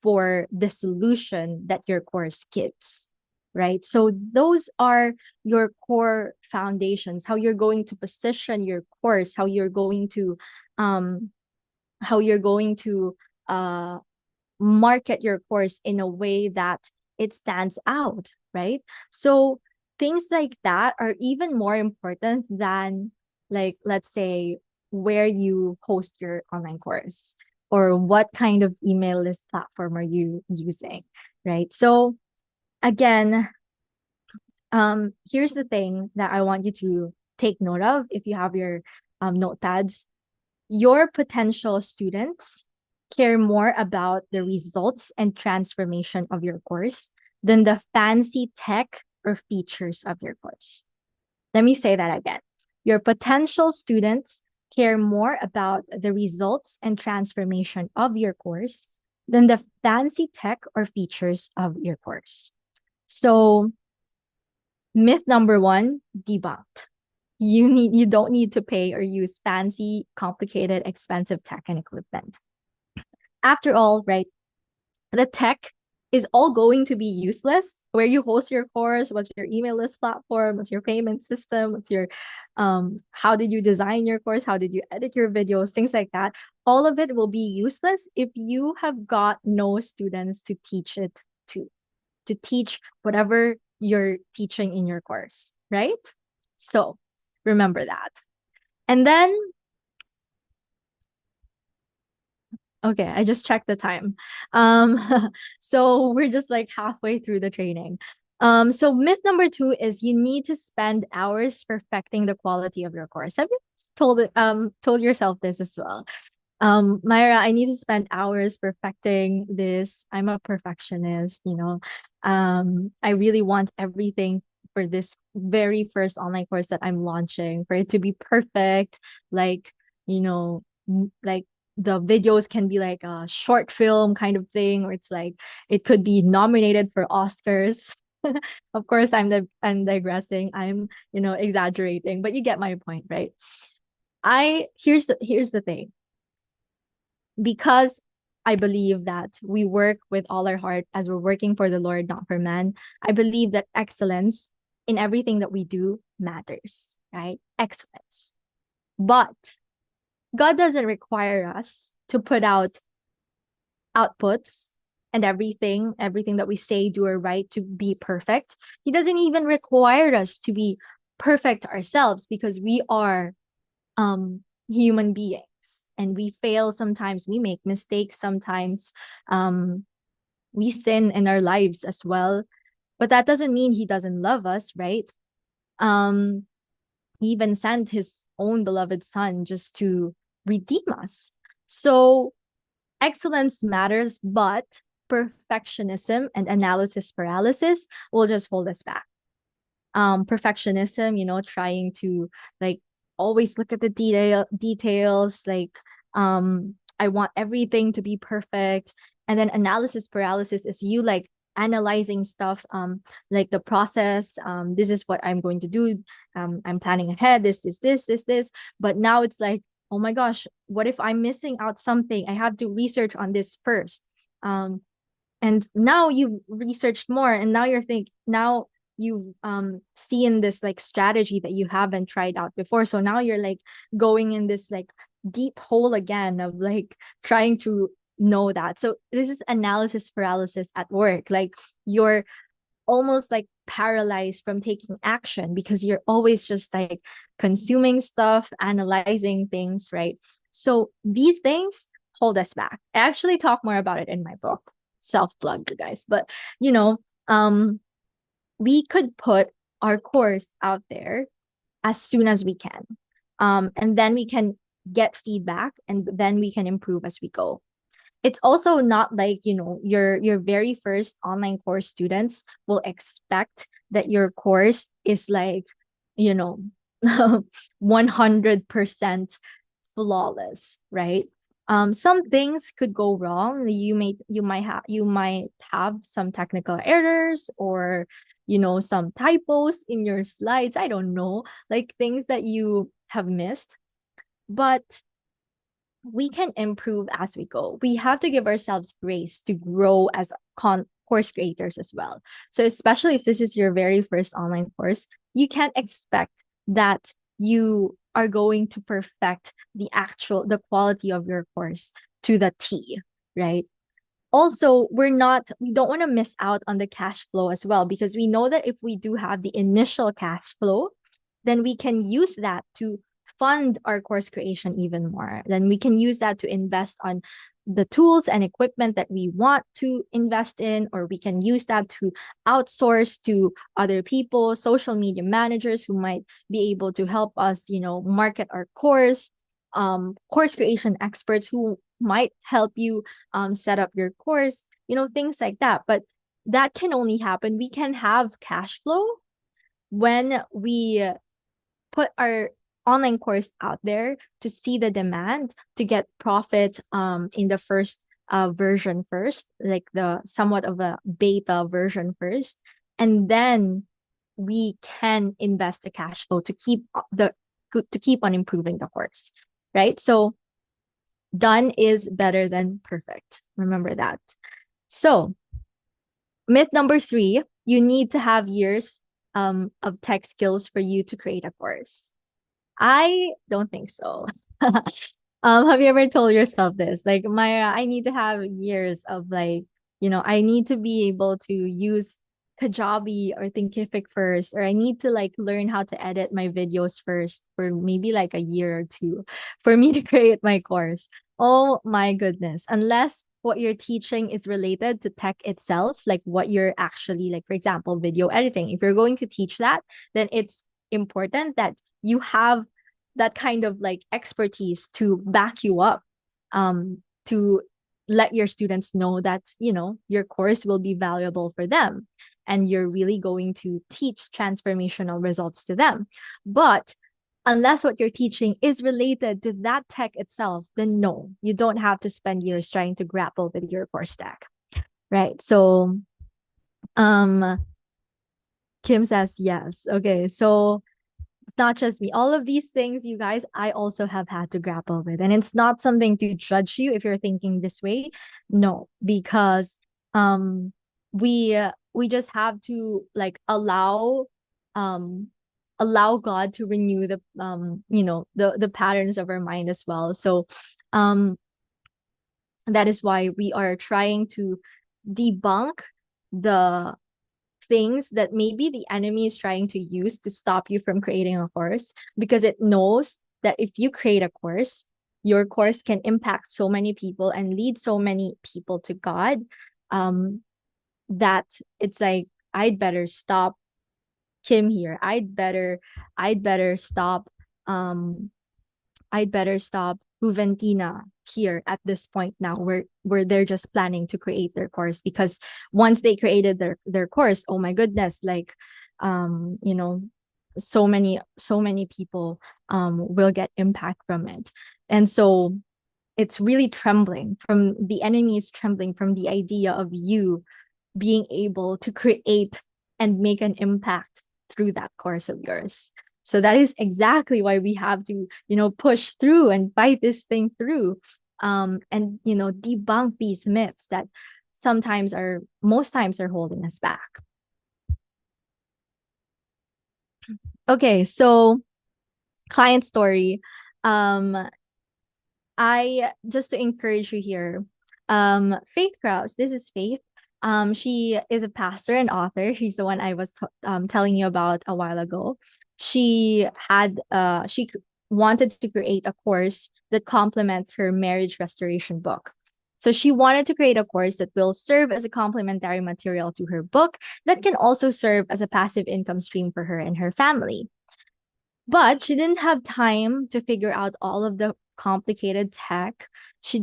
for the solution that your course gives, right? So those are your core foundations, how you're going to position your course, um, how you're going to market your course in a way that it stands out, right? So things like that are even more important than, like, let's say, where you host your online course or what kind of email list platform are you using, right? So again, here's the thing that I want you to take note of if you have your notepads. Your potential students care more about the results and transformation of your course than the fancy tech or features of your course. Let me say that again. Your potential students care more about the results and transformation of your course than the fancy tech or features of your course. So, myth number one, debunked. You don't need to pay or use fancy, complicated, expensive tech and equipment. after all, right, the tech is all going to be useless. Where you host your course, what's your email list platform, what's your payment system, what's your how did you design your course, how did you edit your videos, things like that. All of it will be useless if you have got no students to teach it to teach whatever you're teaching in your course, right? So remember that. And then, okay, I just checked the time. Um, so we're just like halfway through the training. So myth number 2 is you need to spend hours perfecting the quality of your course. Have you told yourself this as well? Myrra, I need to spend hours perfecting this. I'm a perfectionist, you know. I really want everything for this very first online course that I'm launching for it to be perfect. Like, you know, like the videos can be like a short film kind of thing, or it's like it could be nominated for Oscars. Of course, I'm digressing. I'm, exaggerating, but you get my point, right? Here's the thing, because I believe that we work with all our heart as we're working for the Lord, not for man. I believe that excellence in everything that we do matters, right? Excellence. But God doesn't require us to put out outputs and everything that we say, do, or write to be perfect. He doesn't even require us to be perfect ourselves, because we are human beings and we fail sometimes, we make mistakes sometimes, we sin in our lives as well, but that doesn't mean he doesn't love us, right? He even sent his own beloved son just to redeem us. So excellence matters, but perfectionism and analysis paralysis will just hold us back. Perfectionism, trying to like always look at the details, like I want everything to be perfect. And then analysis paralysis is you like analyzing stuff, like the process, this is what I'm going to do, I'm planning ahead, this is this, but now it's like, oh my gosh, what if I'm missing out something? I have to research on this first. And now you've researched more, and now you see in this like strategy that you haven't tried out before, so now you're like going in this like deep hole again of like trying to know that. So this is analysis paralysis at work. Like you're almost like paralyzed from taking action because you're always just like consuming stuff, analyzing things, right? So these things hold us back. I actually talk more about it in my book. Self plug, you guys. But you know, um, we could put our course out there as soon as we can. And then we can get feedback, and then we can improve as we go. It's also not like, your very first online course students will expect that your course is like, you know 100% flawless, right? Some things could go wrong. You might have some technical errors, or some typos in your slides. I don't know, like things that you have missed, but we can improve as we go. We have to give ourselves grace to grow as course creators as well. So especially if this is your very first online course, you can't expect that you are going to perfect the quality of your course to the T, right? Also, we don't want to miss out on the cash flow as well, because we know that if we do have the initial cash flow, then we can use that to fund our course creation even more. Then we can use that to invest on the tools and equipment that we want to invest in, or we can use that to outsource to other people, social media managers who might be able to help us, market our course creation experts who might help you set up your course, things like that. But that can only happen. We can have cash flow when we put our online course out there to see the demand, to get profit in the first version first, like the somewhat of a beta version first, and then we can invest the cash flow to keep on improving the course, right? So Done is better than perfect. Remember that. So, myth number 3, you need to have years of tech skills for you to create a course. I don't think so. Have you ever told yourself this? Like, Maya, I need to have years of like, I need to be able to use Kajabi or Thinkific first, or I need to like learn how to edit my videos first for maybe like a year or two for me to create my course. Oh my goodness. Unless what you're teaching is related to tech itself, like what you're actually like, for example, video editing. If you're going to teach that, then it's important that you have that kind of like expertise to back you up, to let your students know that your course will be valuable for them and you're really going to teach transformational results to them. But unless what you're teaching is related to that tech itself, then no, you don't have to spend years trying to grapple with your course stack, right? So Kim says yes. Okay, so it's not just me. All of these things, you guys, I also have had to grapple with. And it's not something to judge you if you're thinking this way. No, because um we just have to like um allow God to renew the patterns of our mind as well. So um that is why we are trying to debunk the things that maybe the enemy is trying to use to stop you from creating a course, because it knows that if you create a course, your course can impact so many people and lead so many people to God, that it's like, I'd better stop Kim here. I'd better stop um I'd better stop Juventina here at this point now, where they're just planning to create their course, because once they created their course, oh my goodness, like you know so many people will get impact from it. And so it's really trembling from the enemy, is trembling from the idea of you being able to create and make an impact through that course of yours. So that is exactly why we have to, push through and fight this thing through, and debunk these myths that most times are holding us back. Okay, so client story. Um, I just to encourage you here. Faith Krause, this is Faith. She is a pastor and author. She's the one I was telling you about a while ago. She wanted to create a course that complements her marriage restoration book. So she wanted to create a course that will serve as a complementary material to her book that can also serve as a passive income stream for her and her family. But she didn't have time to figure out all of the complicated tech. She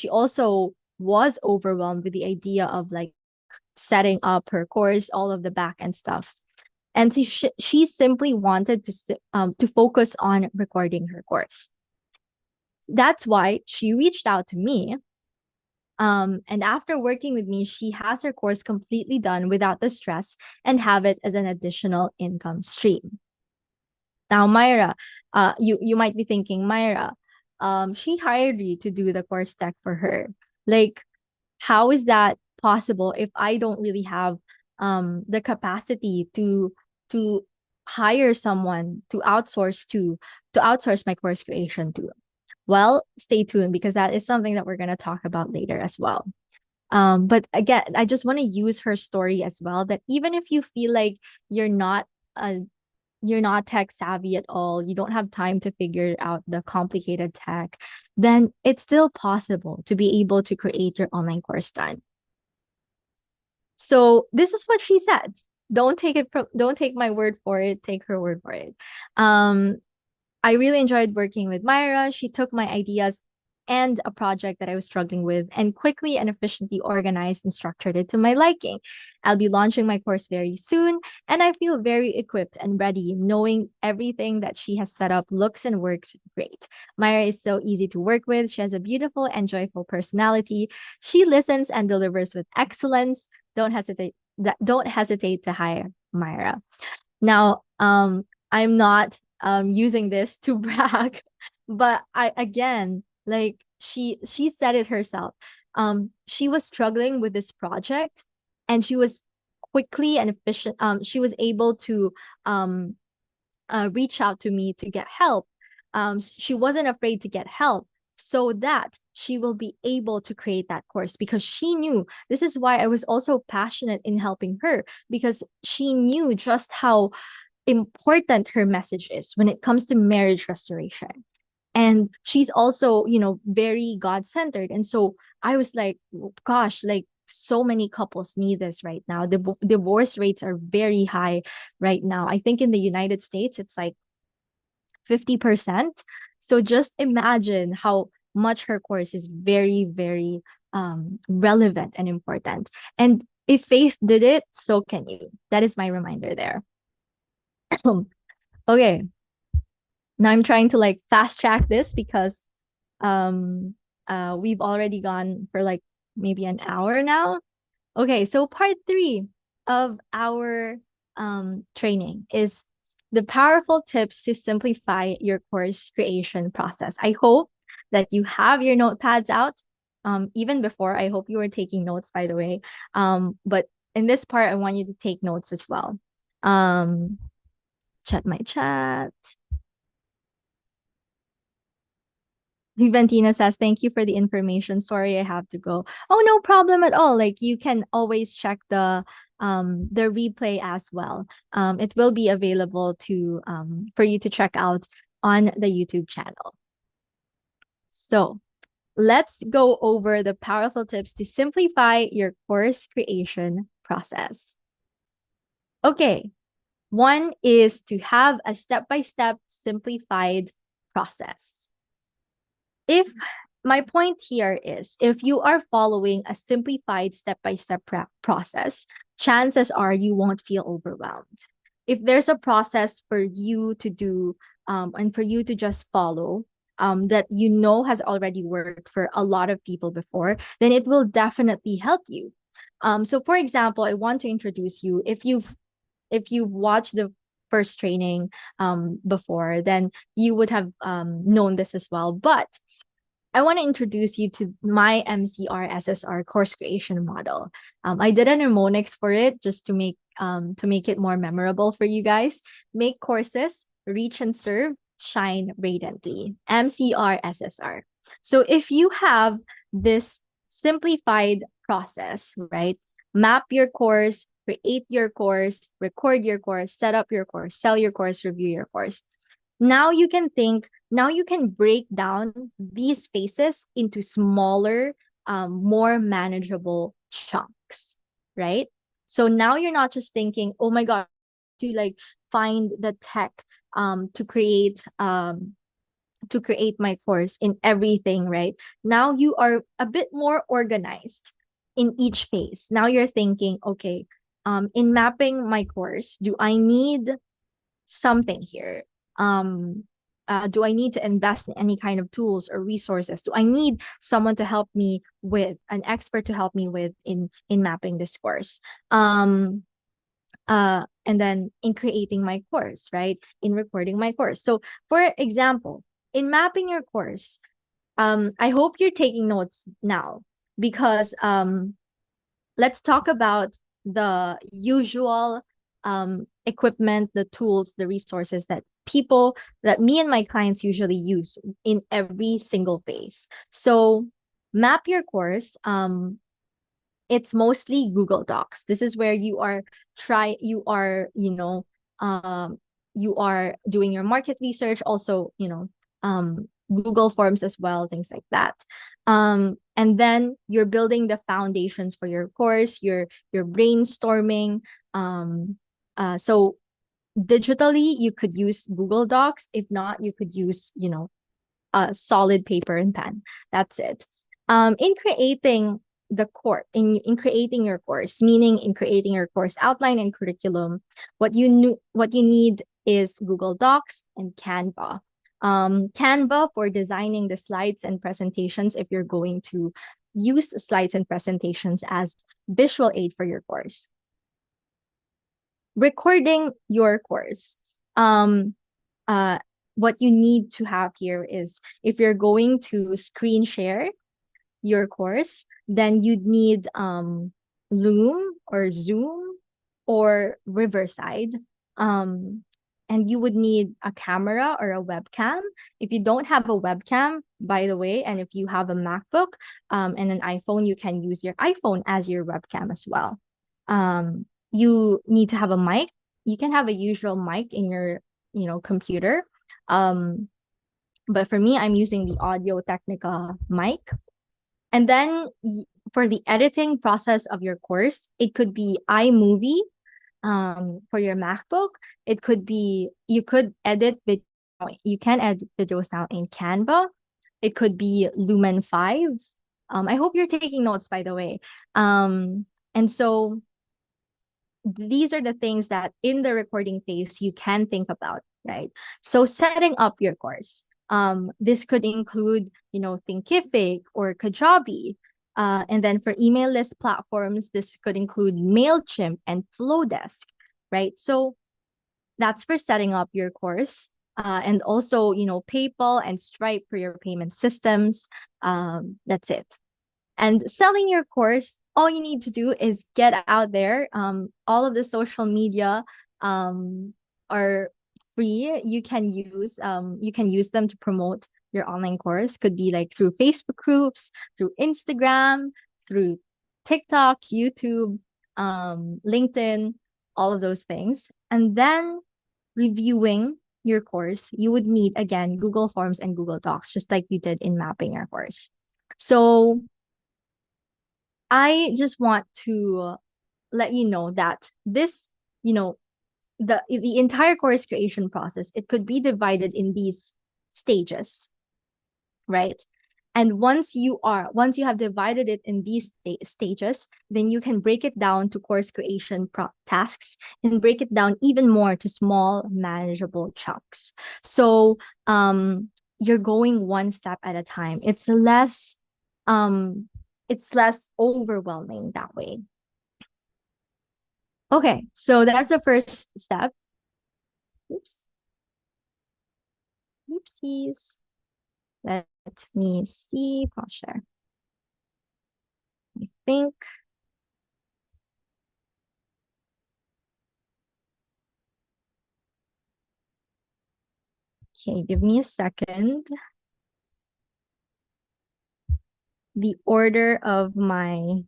also was overwhelmed with the idea of like setting up her course, all of the back end stuff. And she simply wanted to focus on recording her course. That's why she reached out to me. And after working with me, she has her course completely done without the stress and have it as an additional income stream. Now, Myrra, you might be thinking, Myrra, she hired you to do the course tech for her. Like, how is that possible if I don't really have the capacity to hire someone to outsource my course creation to? Well, stay tuned, because that is something that we're going to talk about later as well. But again, I just want to use her story as well, that even if you feel like you're not a you're not tech savvy at all, you don't have time to figure out the complicated tech, then it's still possible to be able to create your online course done. So this is what she said. Don't take my word for it, take her word for it. I really enjoyed working with Myrra. She took my ideas and a project that I was struggling with and quickly and efficiently organized and structured it to my liking. I'll be launching my course very soon, and I feel very equipped and ready, knowing everything that she has set up looks and works great. Myrra is so easy to work with. She has a beautiful and joyful personality. She listens and delivers with excellence. Don't hesitate to hire Myrra. Now, I'm not using this to brag, but Like she said it herself. She was struggling with this project, and she was quickly and efficient. She was able to um reach out to me to get help. She wasn't afraid to get help so that she will be able to create that course, because she knew, this is why I was also passionate in helping her, because she knew just how important her message is when it comes to marriage restoration. And she's also, very God-centered. And so I was like, gosh, like so many couples need this right now. The divorce rates are very high right now. I think in the United States, it's like 50%. So just imagine how much her course is very, very relevant and important. And if Faith did it, so can you. That is my reminder there. Okay. Now I'm trying to like fast track this because we've already gone for like maybe an hour now. Okay, so part 3 of our training is the powerful tips to simplify your course creation process. I hope that you have your notepads out. Even before, I hope you were taking notes, by the way. But in this part, I want you to take notes as well. Check my chat. Viventina says, thank you for the information. Sorry, I have to go. Oh, no problem at all. Like you can always check the replay as well. It will be available to for you to check out on the YouTube channel. So let's go over the powerful tips to simplify your course creation process. Okay, one is to have a step-by-step simplified process. If my point here is, if you are following a simplified step-by-step process, chances are you won't feel overwhelmed. If there's a process for you to do and for you to just follow that has already worked for a lot of people before, then it will definitely help you. So for example, I want to introduce you, if you've watched the first training before, then you would have known this as well. But I want to introduce you to my MCR SSR course creation model. I did a mnemonics for it just to make it more memorable for you guys. Make courses, reach and serve, shine radiantly. MCR SSR. So if you have this simplified process, right? Map your course, create your course, record your course, set up your course, sell your course, review your course. Now you can break down these phases into smaller, more manageable chunks, right? So now you're not just thinking, oh my God, to like find the tech to create my course in everything, right? Now you are a bit more organized in each phase. Now you're thinking, okay, in mapping my course, do I need something here? Do I need to invest in any kind of tools or resources? Do I need someone to help me with, an expert to help me with in mapping this course? And then in creating my course, right? In recording my course. So for example, in mapping your course, I hope you're taking notes now, because let's talk about the usual equipment, the tools, the resources that me and my clients usually use in every single phase. So map your course. It's mostly Google Docs. This is where you are doing your market research, also, Google Forms as well, things like that. And then you're building the foundations for your course, you're brainstorming. So digitally, you could use Google Docs. If not, you could use, solid paper and pen. That's it. In creating in creating your course, meaning in creating your course outline and curriculum, what you need is Google Docs and Canva. Canva for designing the slides and presentations if you're going to use slides and presentations as visual aid for your course. Recording your course. what you need to have here is, if you're going to screen share your course, then you'd need Loom or Zoom or Riverside. Um, and you would need a camera or a webcam. If you don't have a webcam, by the way, and if you have a MacBook and an iPhone, you can use your iPhone as your webcam as well. You need to have a mic. You can have a usual mic in your, computer. Um, but for me, I'm using the Audio Technica mic. And then for the editing process of your course, it could be iMovie for your MacBook. It could be, you could edit video. You can edit videos now in Canva. It could be Lumen 5. I hope you're taking notes, by the way. And so these are the things that in the recording phase you can think about, right? So setting up your course. This could include, Thinkific or Kajabi. And then for email list platforms, this could include MailChimp and Flowdesk, right? So that's for setting up your course. And also, PayPal and Stripe for your payment systems. That's it. And selling your course, all you need to do is get out there. All of the social media are free. You can use them to promote your online course. Could be like through Facebook groups, through Instagram, through TikTok, YouTube, LinkedIn, all of those things. And then reviewing your course, you would need, again, Google Forms and Google Docs, just like you did in mapping your course. So I just want to let you know that this, you know, the entire course creation process, it could be divided in these stages, right? And once you have divided it in these stages, then you can break it down to course creation tasks and break it down even more to small, manageable chunks. So you're going one step at a time. Um, it's less overwhelming that way. Okay, so that's the first step. Oops. Oopsies. Let me see. I'll share. I think. Okay, give me a second. The order of my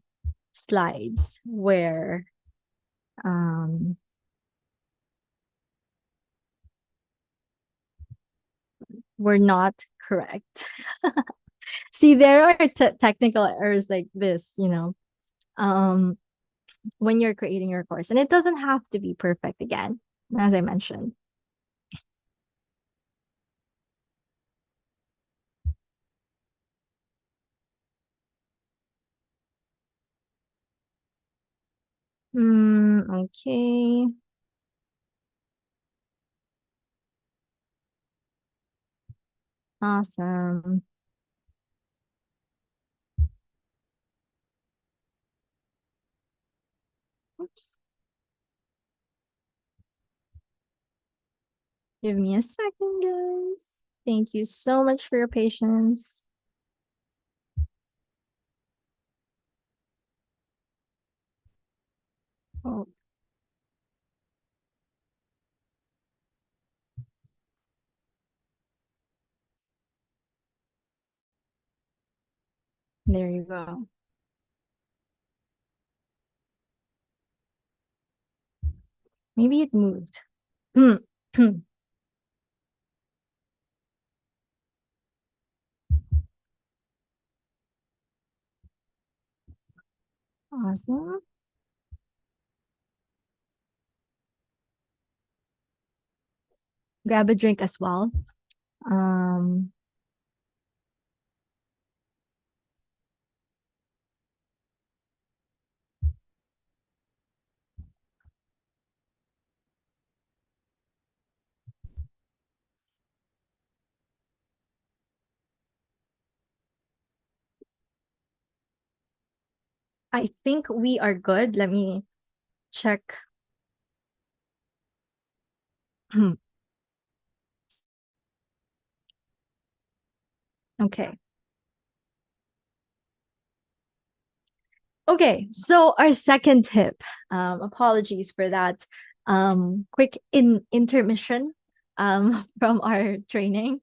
slides were not correct. See, there are technical errors like this, when you're creating your course, and it doesn't have to be perfect again, as I mentioned. Okay. Awesome. Oops. Give me a second, guys. Thank you so much for your patience. Oh, there you go. Maybe it moved. Awesome. Grab a drink as well. Um, I think we are good. Let me check. Okay. Okay, so our second tip, apologies for that quick intermission from our training.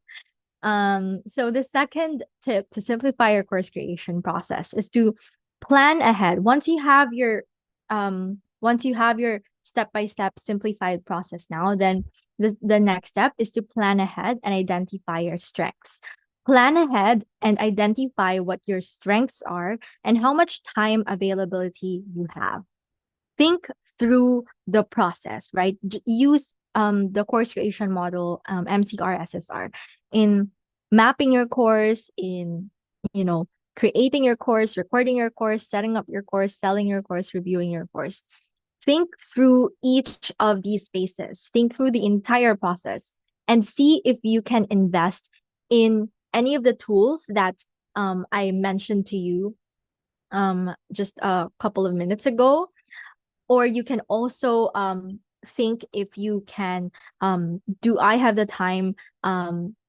So the second tip to simplify your course creation process is to plan ahead. Once you have your step-by-step simplified process now, then the next step is to plan ahead and identify your strengths. Plan ahead and identify what your strengths are and how much time availability you have. Think through the process, right? Use the course creation model, MCR in mapping your course, in you know creating your course, recording your course, setting up your course, selling your course, reviewing your course. Think through each of these phases. Think through the entire process and see if you can invest in any of the tools that I mentioned to you just a couple of minutes ago. Or you can also think if you can, do I have the time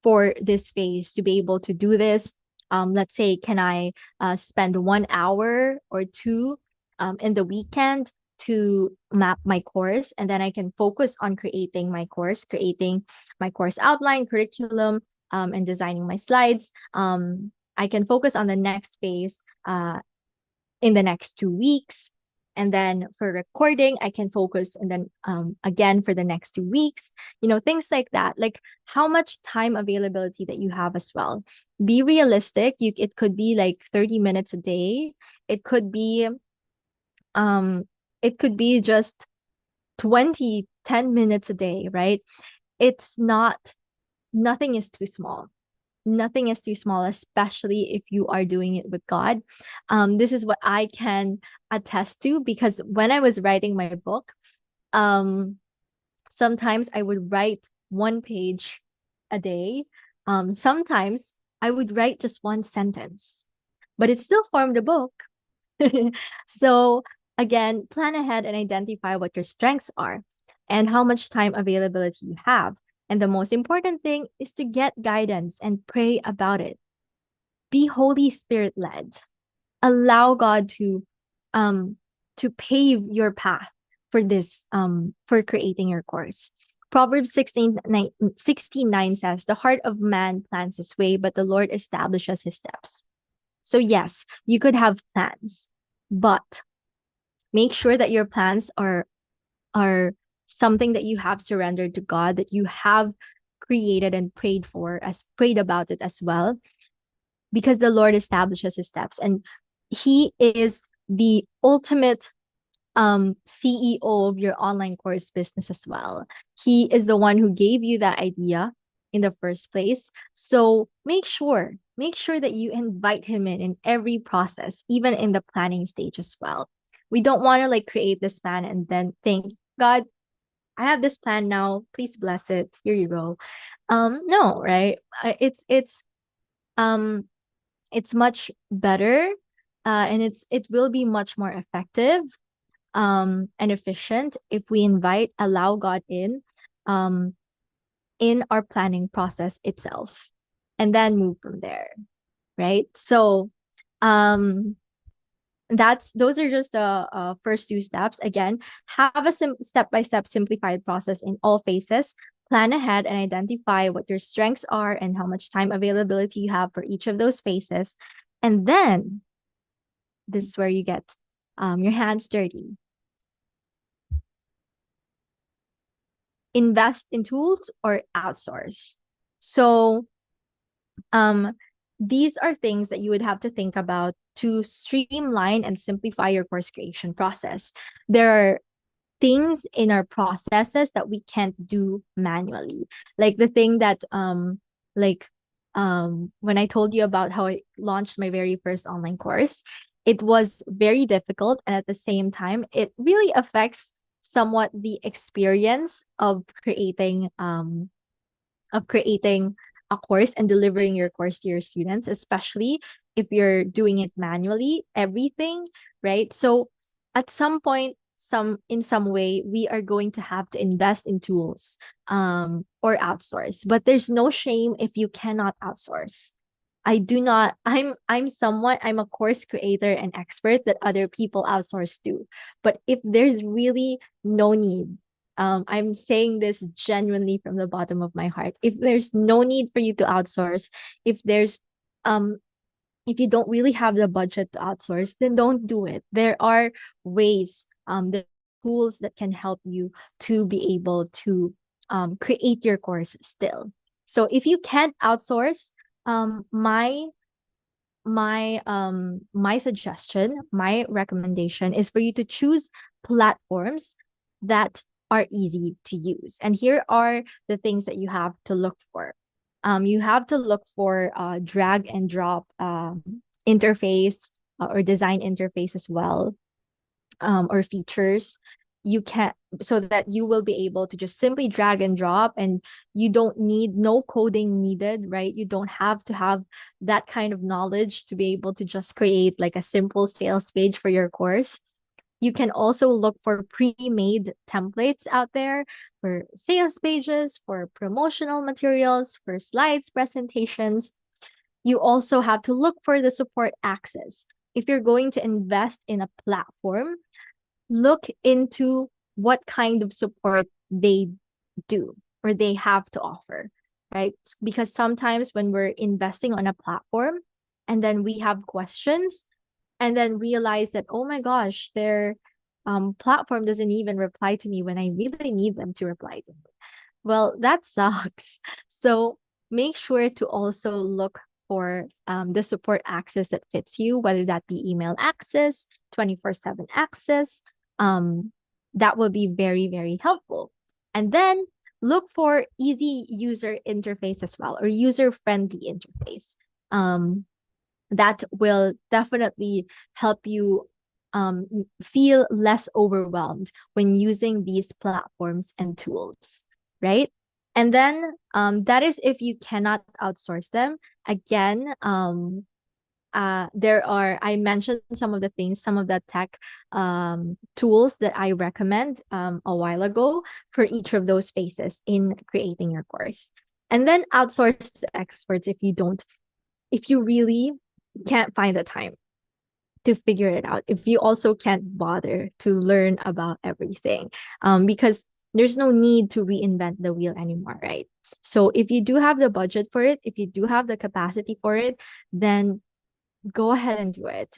for this phase to be able to do this? Let's say, can I spend 1 hour or two in the weekend to map my course, and then I can focus on creating my course outline, curriculum, and designing my slides. I can focus on the next phase in the next 2 weeks. And then for recording, I can focus and then again for the next 2 weeks, things like that. Like how much time availability that you have as well. Be realistic. It could be like 30 minutes a day. It could be just 10 minutes a day, right? It's not, nothing is too small. Nothing is too small, especially if you are doing it with God. This is what I can attest to, because when I was writing my book, sometimes I would write 1 page a day. Sometimes I would write just 1 sentence, but it still formed a book. So again, plan ahead and identify what your strengths are and how much time availability you have. And the most important thing is to get guidance and pray about it. Be Holy Spirit led. Allow God to pave your path for this for creating your course. Proverbs 69 says, "The heart of man plans his way, but the Lord establishes his steps." So yes, you could have plans, but make sure that your plans are something that you have surrendered to God, that you have created and prayed about it as well, because the Lord establishes his steps, and he is the ultimate CEO of your online course business as well. He is the one who gave you that idea in the first place. So make sure that you invite him in every process, even in the planning stage as well. We don't want to like create this plan and then think, God, I have this plan now, please bless it, here you go. No, right? Um it's much better, and it will be much more effective and efficient if we allow God um in our planning process itself, and then move from there, right? So um those are just the first 2 steps. Again, have a step-by-step simplified process in all phases. Plan ahead and identify what your strengths are and how much time availability you have for each of those phases. And then this is where you get your hands dirty. Invest in tools or outsource. So these are things that you would have to think about to streamline and simplify your course creation process. There are things in our processes that we can't do manually. Like the thing that when I told you about how I launched my very first online course, it was very difficult, and at the same time it really affects somewhat the experience of creating a course and delivering your course to your students, especially if you're doing it manually, everything, right? So at some point, in some way, we are going to have to invest in tools or outsource. But there's no shame if you cannot outsource. I'm a course creator and expert that other people outsource to. But if there's really no need, I'm saying this genuinely from the bottom of my heart. If there's no need for you to outsource, if there's um if you don't really have the budget to outsource, then don't do it. There are ways, the tools that can help you to be able to create your course still. So if you can't outsource, my my suggestion, my recommendation is for you to choose platforms that are easy to use. And here are the things that you have to look for. You have to look for drag and drop interface or design interface as well, or features. You can, so that you will be able to just simply drag and drop, and you don't need, no coding needed, right? You don't have to have that kind of knowledge to be able to just create like a simple sales page for your course. You can also look for pre-made templates out there for sales pages, for promotional materials, for slides, presentations. You also have to look for the support access. If you're going to invest in a platform, look into what kind of support they do or they have to offer, right? Because sometimes when we're investing on a platform and then we have questions and then realize that, oh my gosh, their platform doesn't even reply to me when I really need them to reply to me. Well, that sucks. So make sure to also look for the support access that fits you, whether that be email access, 24/7 access. Um, that will be very, very helpful. And then look for easy user interface as well, or user-friendly interface. That will definitely help you feel less overwhelmed when using these platforms and tools, right? And then that is if you cannot outsource them. Again, there are, I mentioned some of the things, some of the tech tools that I recommend a while ago for each of those phases in creating your course. And then outsource to experts if you really can't find the time to figure it out, if you also can't bother to learn about everything, because there's no need to reinvent the wheel anymore, right? So if you do have the budget for it, if you do have the capacity for it, then go ahead and do it.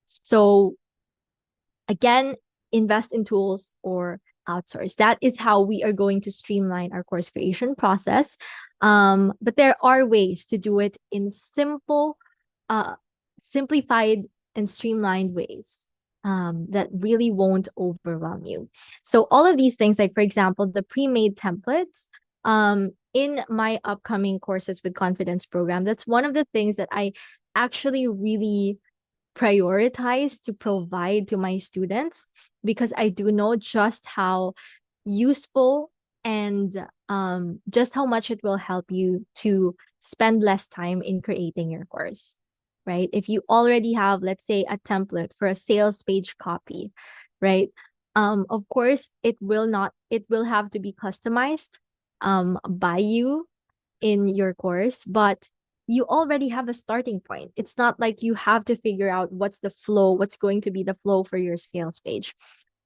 So again, invest in tools or outsource. That is how we are going to streamline our course creation process. But there are ways to do it in simplified and streamlined ways that really won't overwhelm you. So all of these things, like for example, the pre-made templates, in my upcoming courses with confidence program, that's one of the things that I actually really prioritize to provide to my students, because I do know just how useful and just how much it will help you to spend less time in creating your course, right? If you already have, let's say, a template for a sales page copy, right? Of course, it will have to be customized by you in your course, but you already have a starting point. It's not like you have to figure out what's going to be the flow for your sales page,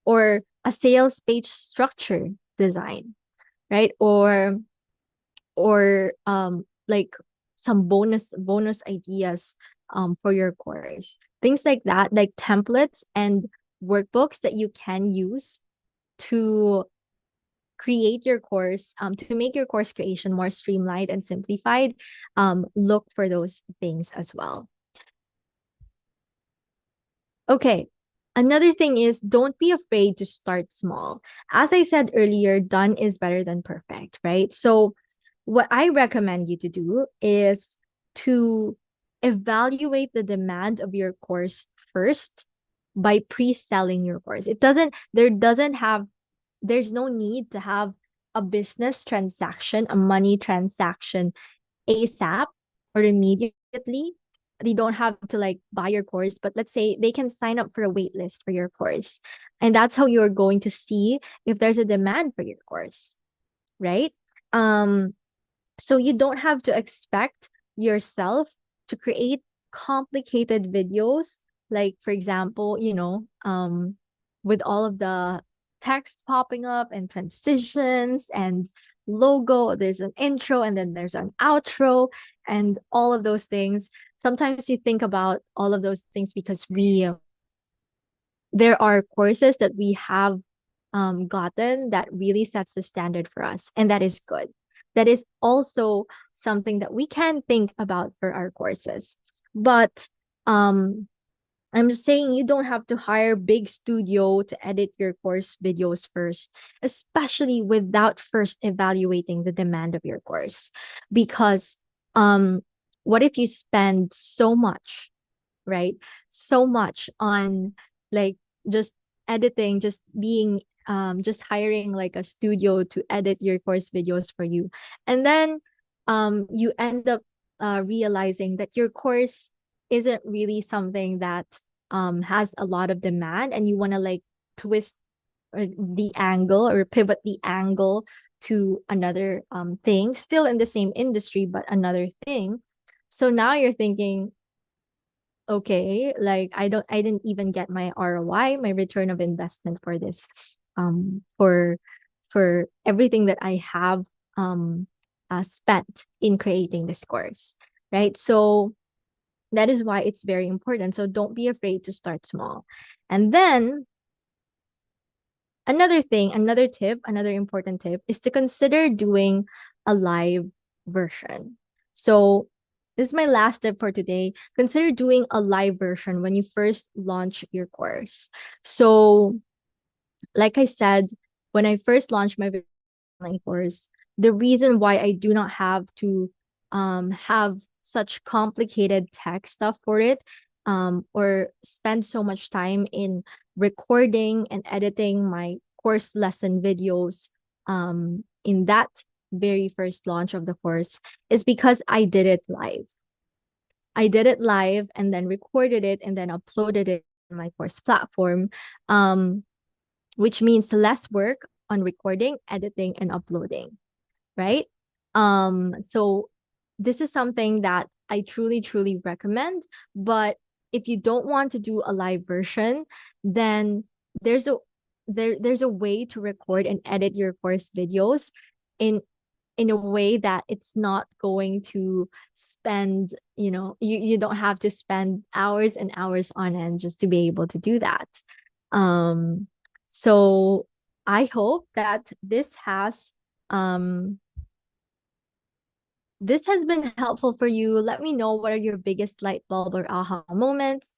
or a sales page structure design, right? Or like some bonus ideas for your course. Things like that, like templates and workbooks that you can use to create your course, to make your course creation more streamlined and simplified. Look for those things as well. Okay. Another thing is, don't be afraid to start small. As I said earlier, done is better than perfect, right? So what I recommend you to do is to evaluate the demand of your course first by pre-selling your course. There's no need to have a business transaction, a money transaction ASAP or immediately. They don't have to like buy your course, but let's say they can sign up for a wait list for your course. And that's how you're going to see if there's a demand for your course, right? So you don't have to expect yourself to create complicated videos, like for example, with all of the text popping up and transitions and logo, there's an intro and then there's an outro and all of those things. Sometimes we think about all of those things because there are courses that we have gotten that really sets the standard for us, and that is good. That is also something that we can think about for our courses. But um I'm just saying you don't have to hire big studio to edit your course videos first, especially without first evaluating the demand of your course. Because um what if you spend so much, right? So much on like just editing, just being just hiring like a studio to edit your course videos for you. And then you end up realizing that your course isn't really something that has a lot of demand, and you want to like twist the angle or pivot the angle to another thing still in the same industry but another thing. So now you're thinking, okay, like I didn't even get my ROI, my return of investment for this, for everything that I have spent in creating this course, right? So that is why it's very important. So don't be afraid to start small. And then another thing, another tip, another important tip is to consider doing a live version. So this is my last tip for today. Consider doing a live version when you first launch your course. So, like I said, when I first launched my online course, the reason why I do not have to have such complicated tech stuff for it, or spend so much time in recording and editing my course lesson videos in that very first launch of the course, is because I did it live. I did it live and then recorded it and then uploaded it in my course platform, which means less work on recording, editing, and uploading, right? So this is something that I truly, truly recommend. But if you don't want to do a live version, then there's a there's a way to record and edit your course videos in a way that it's not going to spend, you don't have to spend hours and hours on end just to be able to do that. So I hope that this has been helpful for you. Let me know what are your biggest light bulb or aha moments.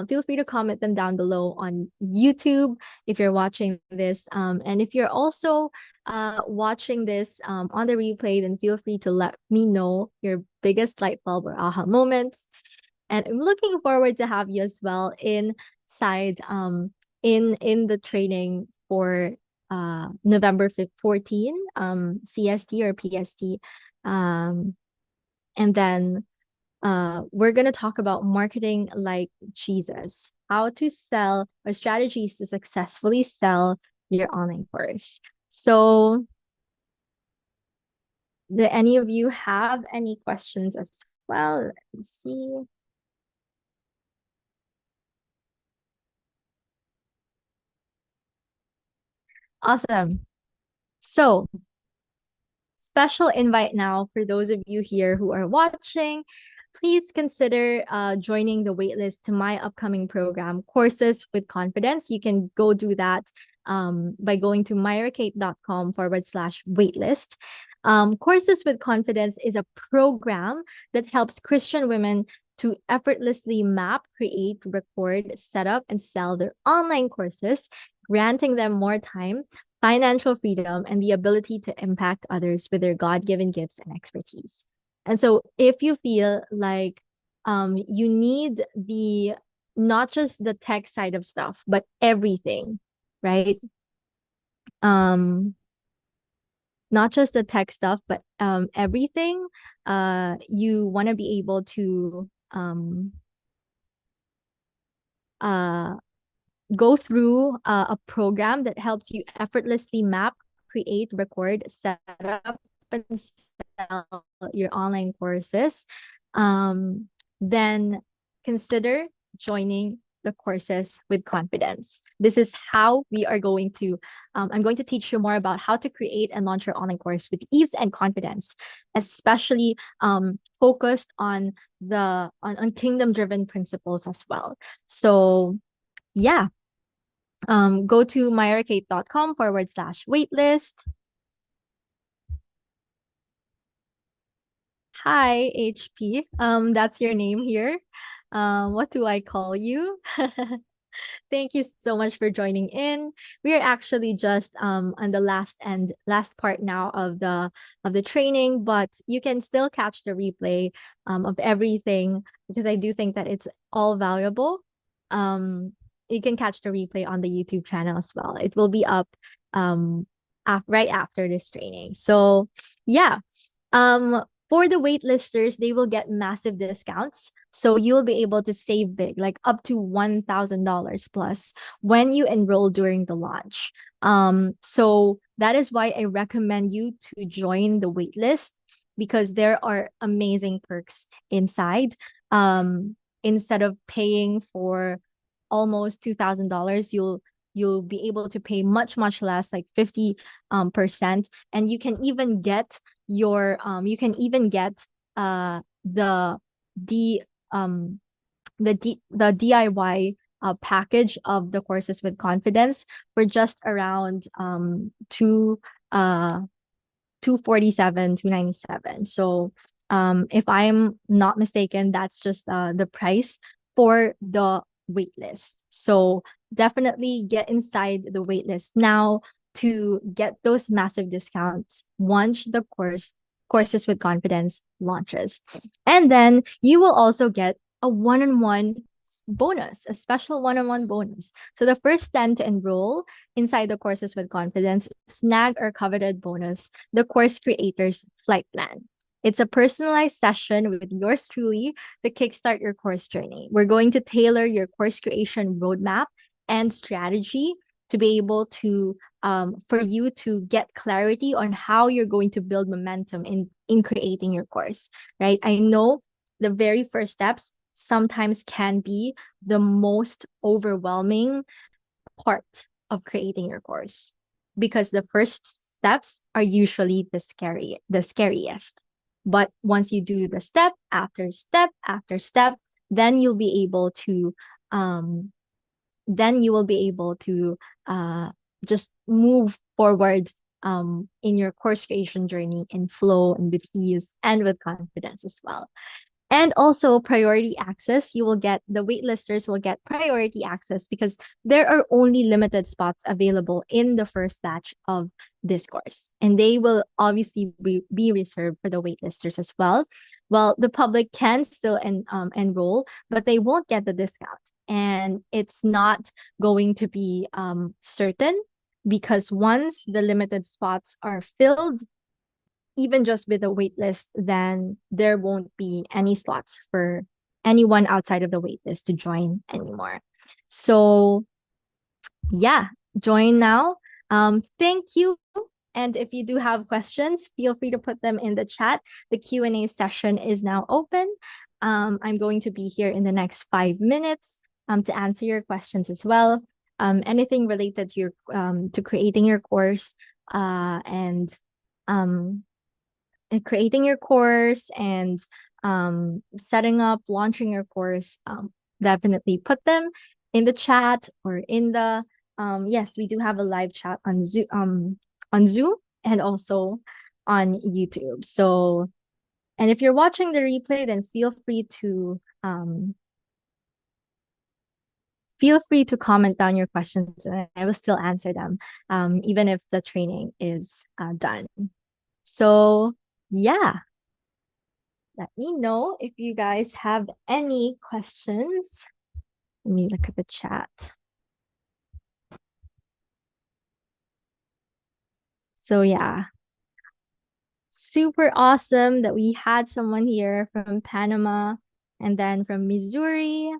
Feel free to comment them down below on YouTube if you're watching this. And if you're also watching this on the replay, then feel free to let me know your biggest light bulb or aha moments. And I'm looking forward to have you as well inside in the training for November 14 CST or PST. And then we're going to talk about marketing like Jesus, how to sell or strategies to successfully sell your online course. So do any of you have any questions as well? Let me see. Awesome. So special invite now for those of you here who are watching. Please consider joining the waitlist to my upcoming program, Courses with Confidence. You can go do that by going to myrracate.com/waitlist. Courses with Confidence is a program that helps Christian women to effortlessly map, create, record, set up, and sell their online courses, granting them more time, financial freedom, and the ability to impact others with their God-given gifts and expertise. And so if you feel like you need the not just the tech side of stuff, but everything, right? Not just the tech stuff, but everything, you want to be able to uh go through a program that helps you effortlessly map, create, record, set up, and sell your online courses. um, then consider joining the courses with confidence. This is how we are going to, I'm going to teach you more about how to create and launch your online course with ease and confidence, especially focused on on kingdom driven principles as well. So yeah, go to myrrakate.com/waitlist. Hi, HP. That's your name here. What do I call you? Thank you so much for joining in. We are actually just on the last part now of the training, but you can still catch the replay of everything because I do think that it's all valuable. Um, you can catch the replay on the YouTube channel as well. It will be up right after this training. So yeah. For the waitlisters, they will get massive discounts. So you'll be able to save big, like up to $1,000 plus when you enroll during the launch. So that is why I recommend you to join the waitlist because there are amazing perks inside. Instead of paying for almost $2,000, you'll be able to pay much less, like 50 percent, and you can even get the D the DIY package of the courses with confidence for just around two 247, 297. So if I'm not mistaken, that's just the price for the waitlist. So definitely get inside the waitlist now to get those massive discounts once the courses with confidence launches. And then you will also get a one-on-one bonus, a special one-on-one bonus. So the first 10 to enroll inside the courses with confidence snag our coveted bonus, the course creator's flight plan. It's a personalized session with yours truly to kickstart your course journey. We're going to tailor your course creation roadmap and strategy to be able to for you to get clarity on how you're going to build momentum in creating your course, right? I know the very first steps sometimes can be the most overwhelming part of creating your course because the first steps are usually the scariest. But once you do the step after step after step, then you'll be able to um then you will be able to just move forward in your course creation journey in flow and with ease and with confidence as well. And also priority access, the waitlisters will get priority access because there are only limited spots available in the first batch of this course. And they will obviously be reserved for the waitlisters as well. Well, the public can still enroll, but they won't get the discount. And it's not going to be certain because once the limited spots are filled, even just with a wait list, then there won't be any slots for anyone outside of the wait list to join anymore. So yeah, join now. Thank you. And if you do have questions, feel free to put them in the chat. The Q&A session is now open. I'm going to be here in the next 5 minutes to answer your questions as well. Anything related to your to creating your course and creating your course and setting up, launching your course, definitely put them in the chat or in the yes, we do have a live chat on Zoom and also on YouTube. So, and if you're watching the replay, then feel free to comment down your questions and I will still answer them, even if the training is done. So yeah, let me know if you guys have any questions. Let me look at the chat. So yeah, super awesome that we had someone here from Panama and then from Missouri.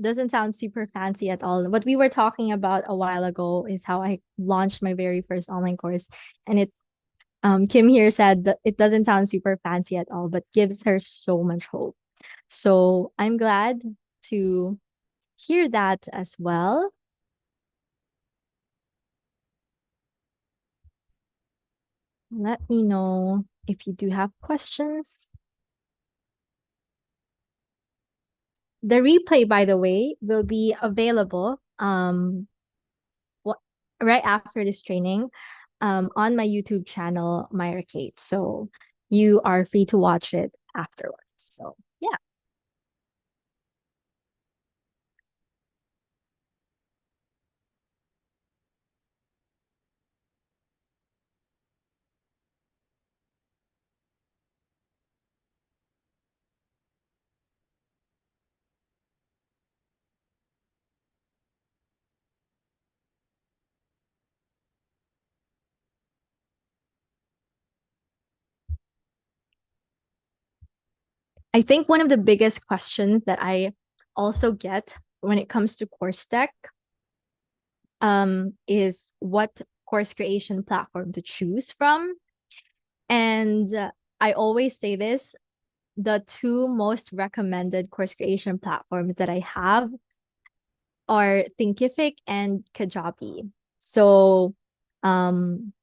Doesn't sound super fancy at all. What we were talking about a while ago is how I launched my very first online course, and Kim here said that it doesn't sound super fancy at all, but gives her so much hope. So I'm glad to hear that as well. Let me know if you do have questions. The replay, by the way, will be available right after this training on my YouTube channel, Myrra Kate. So you are free to watch it afterwards. So yeah. I think one of the biggest questions that I also get when it comes to course tech is what course creation platform to choose from. And I always say this, the two most recommended course creation platforms that I have are Thinkific and Kajabi. So um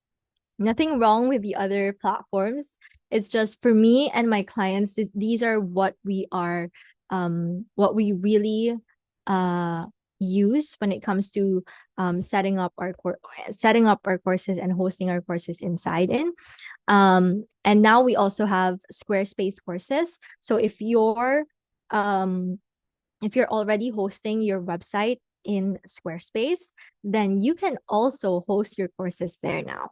nothing wrong with the other platforms. It's just for me and my clients, these are what we really uh use when it comes to setting up our courses and hosting our courses inside in. And now we also have Squarespace courses. So um if you're already hosting your website in Squarespace, then you can also host your courses there now.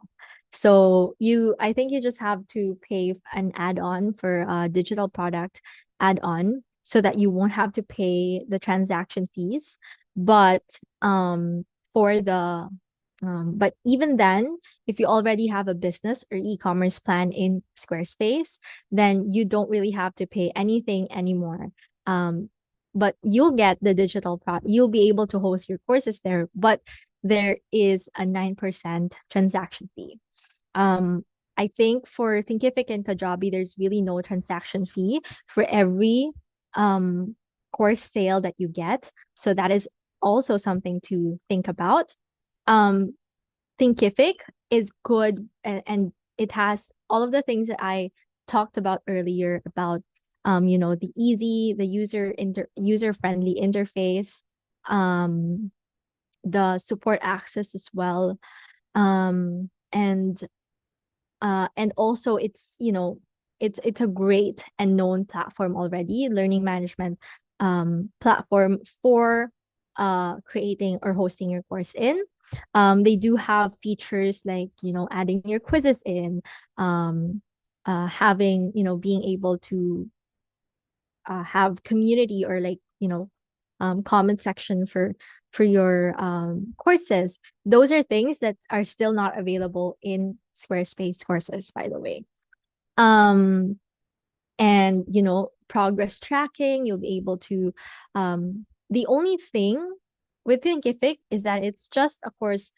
So I think you just have to pay an add-on for a digital product add-on so that you won't have to pay the transaction fees. But for the but even then, if you already have a business or e-commerce plan in Squarespace, then you don't really have to pay anything anymore. But you'll get the digital product. You'll be able to host your courses there, but there is a 9% transaction fee. Um, I think for Thinkific and Kajabi, there's really no transaction fee for every course sale that you get. So that is also something to think about. Um, Thinkific is good and it has all of the things that I talked about earlier about the user friendly interface, um the support access as well, and also it's a great and known platform already, learning management platform for creating or hosting your course in. They do have features like adding your quizzes in, having being able to have community or like comment section for your courses. Those are things that are still not available in Squarespace courses, by the way. um and progress tracking, you'll be able to the only thing with Thinkific is that it's just a course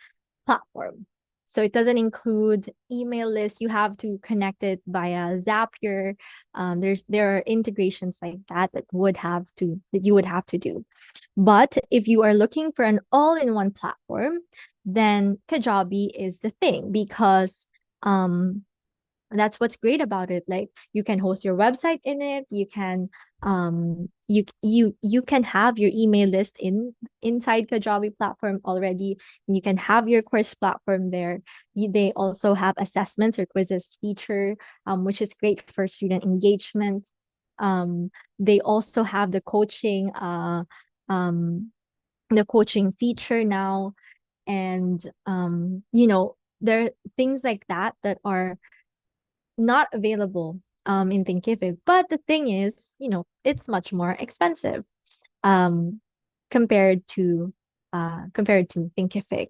platform, so it doesn't include email lists. You have to connect it via Zapier. There are integrations like that you would have to do. But if you are looking for an all-in-one platform, then Kajabi is the thing, because um that's what's great about it. Like, you can host your website in it. You can you can have your email list inside Kajabi platform already. You can have your course platform there. They also have assessments or quizzes feature, which is great for student engagement. They also have um the coaching feature now. And there are things like that are not available in Thinkific. But the thing is, it's much more expensive um compared to Thinkific.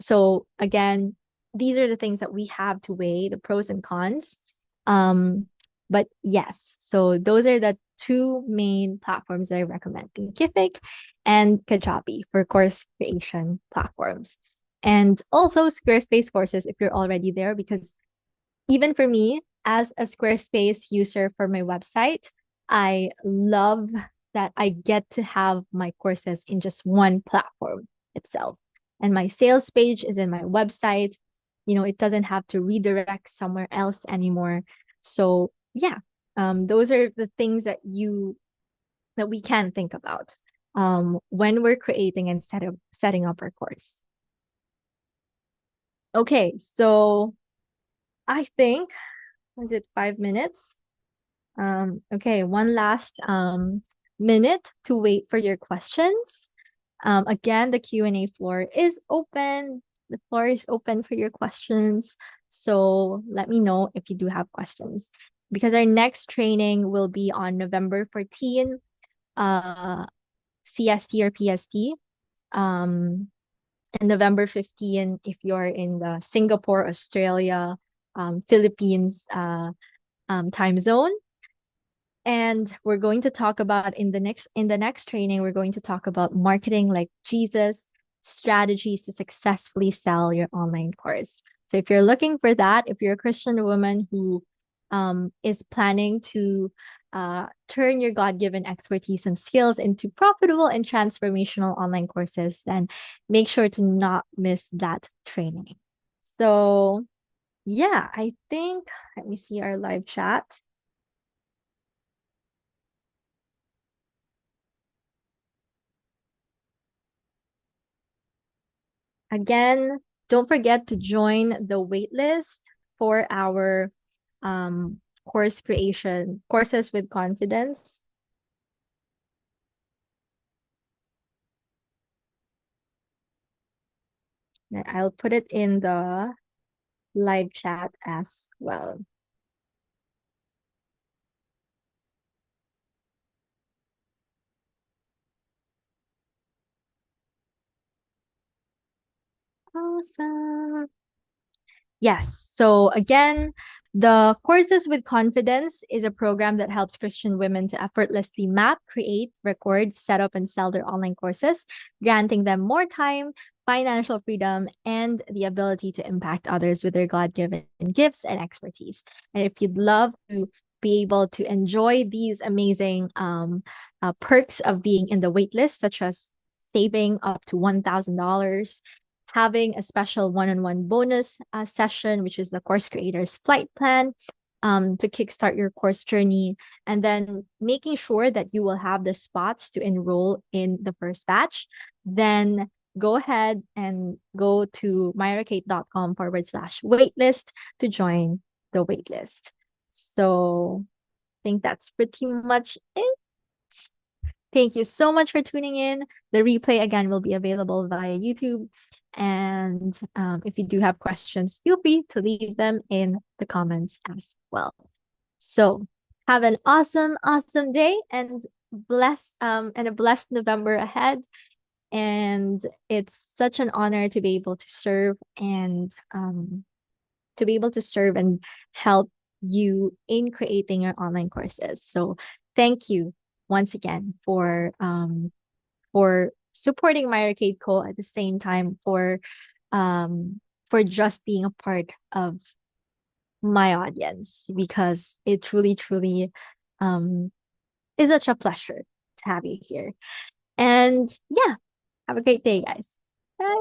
So again, these are the things that we have to weigh, the pros and cons. Um, but yes, so those are the two main platforms that I recommend: Thinkific and Kajabi for course creation platforms. And also Squarespace courses if you're already there, because even for me, as a Squarespace user for my website, I love that I get to have my courses in just one platform itself. And my sales page is in my website. It doesn't have to redirect somewhere else anymore. So yeah, those are the things that we can think about when we're creating instead of setting up our course. Okay, so I think, was it 5 minutes? Okay, one last minute to wait for your questions. Again, the Q&A floor is open. The floor is open for your questions. So let me know if you do have questions, because our next training will be on November 14, CST or PST. And November 15, if you're in the Singapore, Australia, Philippines time zone. And we're going to talk about in the next training, we're going to talk about marketing like Jesus, strategies to successfully sell your online course. So if you're looking for that, if you're a Christian woman who is planning to turn your God-given expertise and skills into profitable and transformational online courses, then make sure to not miss that training. So yeah, I think, let me see our live chat. Again, don't forget to join the waitlist for our course creation, courses with confidence. And I'll put it in the live chat as well. Awesome. Yes. So again, the Courses with Confidence is a program that helps Christian women to effortlessly map, create, record, set up, and sell their online courses, granting them more time, financial freedom, and the ability to impact others with their God-given gifts and expertise. And if you'd love to be able to enjoy these amazing perks of being in the waitlist, such as saving up to $1,000, having a special one-on-one bonus session, which is the course creator's flight plan, to kickstart your course journey, and then making sure that you will have the spots to enroll in the first batch, then go ahead and go to myrracate.com/waitlist to join the waitlist. So I think that's pretty much it. Thank you so much for tuning in. The replay again will be available via YouTube. And if you do have questions, feel free to leave them in the comments as well. So have an awesome, awesome day and a blessed November ahead. And it's such an honor to be able to serve and help you in creating your online courses. So thank you once again for supporting my arcade co at the same time for just being a part of my audience, because it truly truly um is such a pleasure to have you here. And yeah, have a great day, guys. Bye.